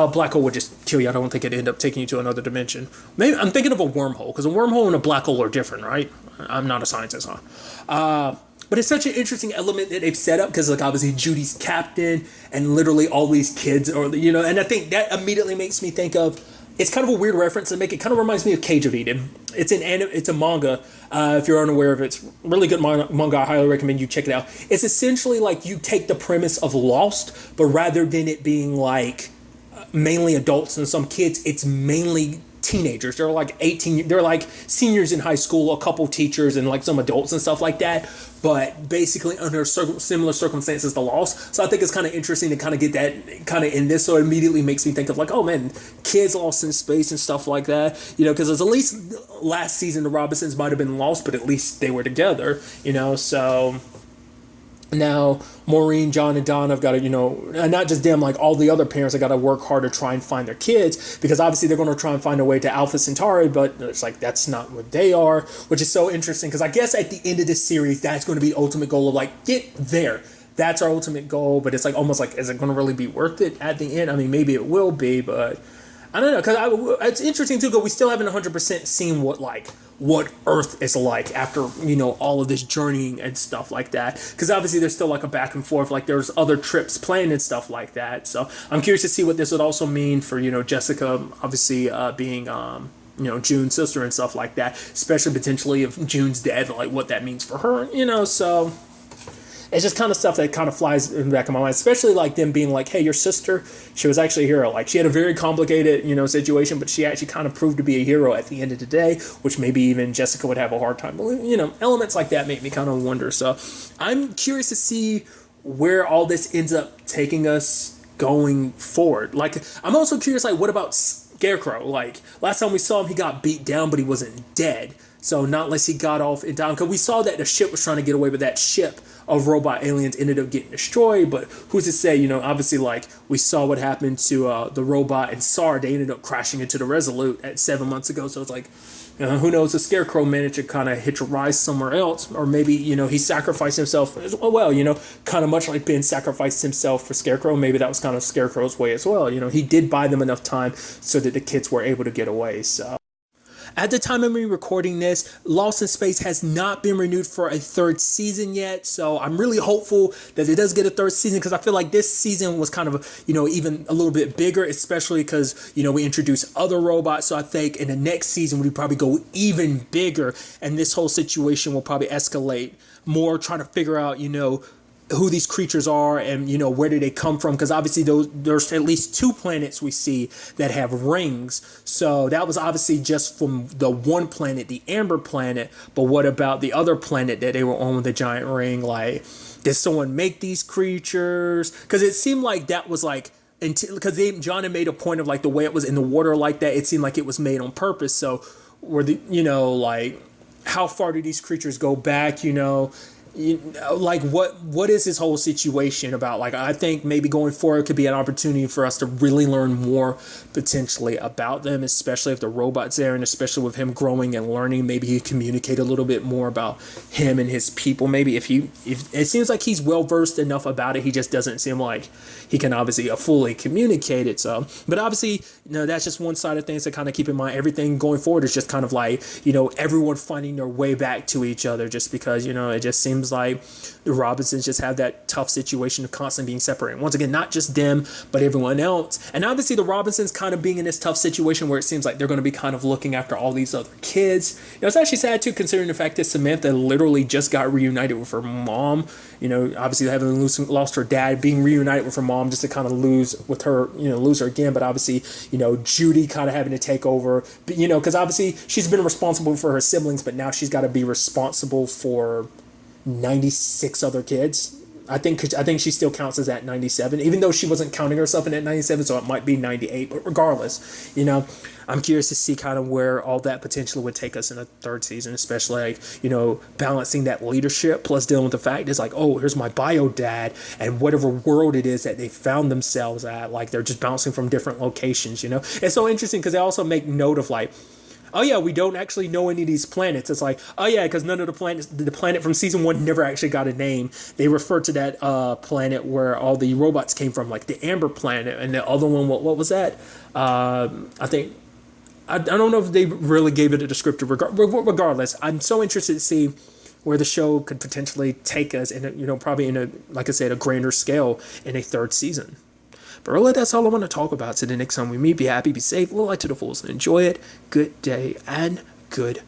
Black hole would just kill you. I don't think it'd end up taking you to another dimension. Maybe I'm thinking of a wormhole, because a wormhole and a black hole are different, right? I'm not a scientist, huh? But it's such an interesting element that they've set up, because like obviously Judy's captain and literally all these kids are, and I think that immediately makes me think of, it's kind of a weird reference to make, it kind of reminds me of Cage of Eden. It's a manga. If you're unaware of it, it's really good manga. I highly recommend you check it out. It's essentially like you take the premise of Lost, but rather than it being like mainly adults and some kids, it's mainly teenagers. They're like 18, they're like seniors in high school, a couple teachers and like some adults and stuff like that, but basically under similar circumstances to Lost. So I think it's kind of interesting to kind of get that kind of in this. So it immediately makes me think of like, oh man, kids lost in space and stuff like that, because at least last season the Robinsons might have been lost, but at least they were together, so now Maureen, John, and Don have got to, and not just them, like all the other parents have got to work hard to try and find their kids, because obviously they're going to try and find a way to Alpha Centauri, but it's like that's not what they are, which is so interesting, because I guess at the end of this series, that's going to be the ultimate goal of like, get there. That's our ultimate goal, but it's like almost like, is it going to really be worth it at the end? I mean, maybe it will be, but I don't know, because it's interesting too, because we still haven't 100% seen what Earth is like after, all of this journeying and stuff like that. Because obviously there's still like a back and forth, like there's other trips planned and stuff like that. So I'm curious to see what this would also mean for, Jessica, obviously being, June's sister and stuff like that, especially potentially if June's dead, like what that means for her, so it's just kind of stuff that kind of flies in the back of my mind, especially like them being like, hey, your sister, she was actually a hero. Like she had a very complicated, situation, but she actually kind of proved to be a hero at the end of the day, which maybe even Jessica would have a hard time believing. Elements like that make me kind of wonder. So I'm curious to see where all this ends up taking us going forward. Like I'm also curious, like what about Scarecrow? Like last time we saw him, he got beat down, but he wasn't dead. So not unless he got off and down, because we saw that the ship was trying to get away, but that ship of robot aliens ended up getting destroyed. But who's to say, obviously like we saw what happened to the robot and SAR, they ended up crashing into the Resolute at 7 months ago. So it's like, who knows, the Scarecrow managed to kind of hitch a rise somewhere else, or maybe, he sacrificed himself as well, kind of much like Ben sacrificed himself for Scarecrow. Maybe that was kind of Scarecrow's way as well. He did buy them enough time so that the kids were able to get away. So at the time of me recording this, Lost in Space has not been renewed for a third season yet. So I'm really hopeful that it does get a third season, because I feel like this season was kind of, even a little bit bigger, especially because, we introduced other robots. So I think in the next season, we probably go even bigger, and this whole situation will probably escalate more, trying to figure out, who these creatures are and, where do they come from? Because obviously there's at least 2 planets we see that have rings. So that was obviously just from the one planet, the Amber planet. But what about the other planet that they were on with the giant ring? Like, did someone make these creatures? Because it seemed like that was like, because John had made a point of like the way it was in the water like that. It seemed like it was made on purpose. So were the, like, how far do these creatures go back, like what is this whole situation about? Like, I think maybe going forward could be an opportunity for us to really learn more potentially about them, especially if the robot's there, and especially with him growing and learning, maybe he communicate a little bit more about him and his people. Maybe if it seems like he's well versed enough about it, he just doesn't seem like he can obviously fully communicate it. So, but obviously, that's just one side of things to kind of keep in mind. Everything going forward is just kind of like, everyone finding their way back to each other, just because, it just seems seems like the Robinsons just have that tough situation of constantly being separated. Once again, not just them, but everyone else. And obviously the Robinsons kind of being in this tough situation where it seems like they're going to be kind of looking after all these other kids. It's actually sad too, considering the fact that Samantha literally just got reunited with her mom. Obviously having lost her dad, being reunited with her mom just to kind of lose her again. But obviously, Judy kind of having to take over, because obviously she's been responsible for her siblings, but now she's got to be responsible for 96 other kids. I think she still counts as at 97, even though she wasn't counting herself in at 97, so it might be 98. But regardless, I'm curious to see kind of where all that potentially would take us in a third season, especially balancing that leadership plus dealing with the fact it's like, oh, here's my bio dad, and whatever world it is that they found themselves at, like they're just bouncing from different locations. It's so interesting because they also make note of like, oh yeah, we don't actually know any of these planets. It's like, oh yeah, because none of the planet from season 1 never actually got a name. They refer to that planet where all the robots came from, like the Amber planet, and the other one, what was that? I don't know if they really gave it a descriptor. Regardless, I'm so interested to see where the show could potentially take us, in probably in a, like I said, a grander scale in a third season. But really, that's all I want to talk about. So the next time we meet, be happy, be safe, live life to the fullest, and enjoy it. Good day and good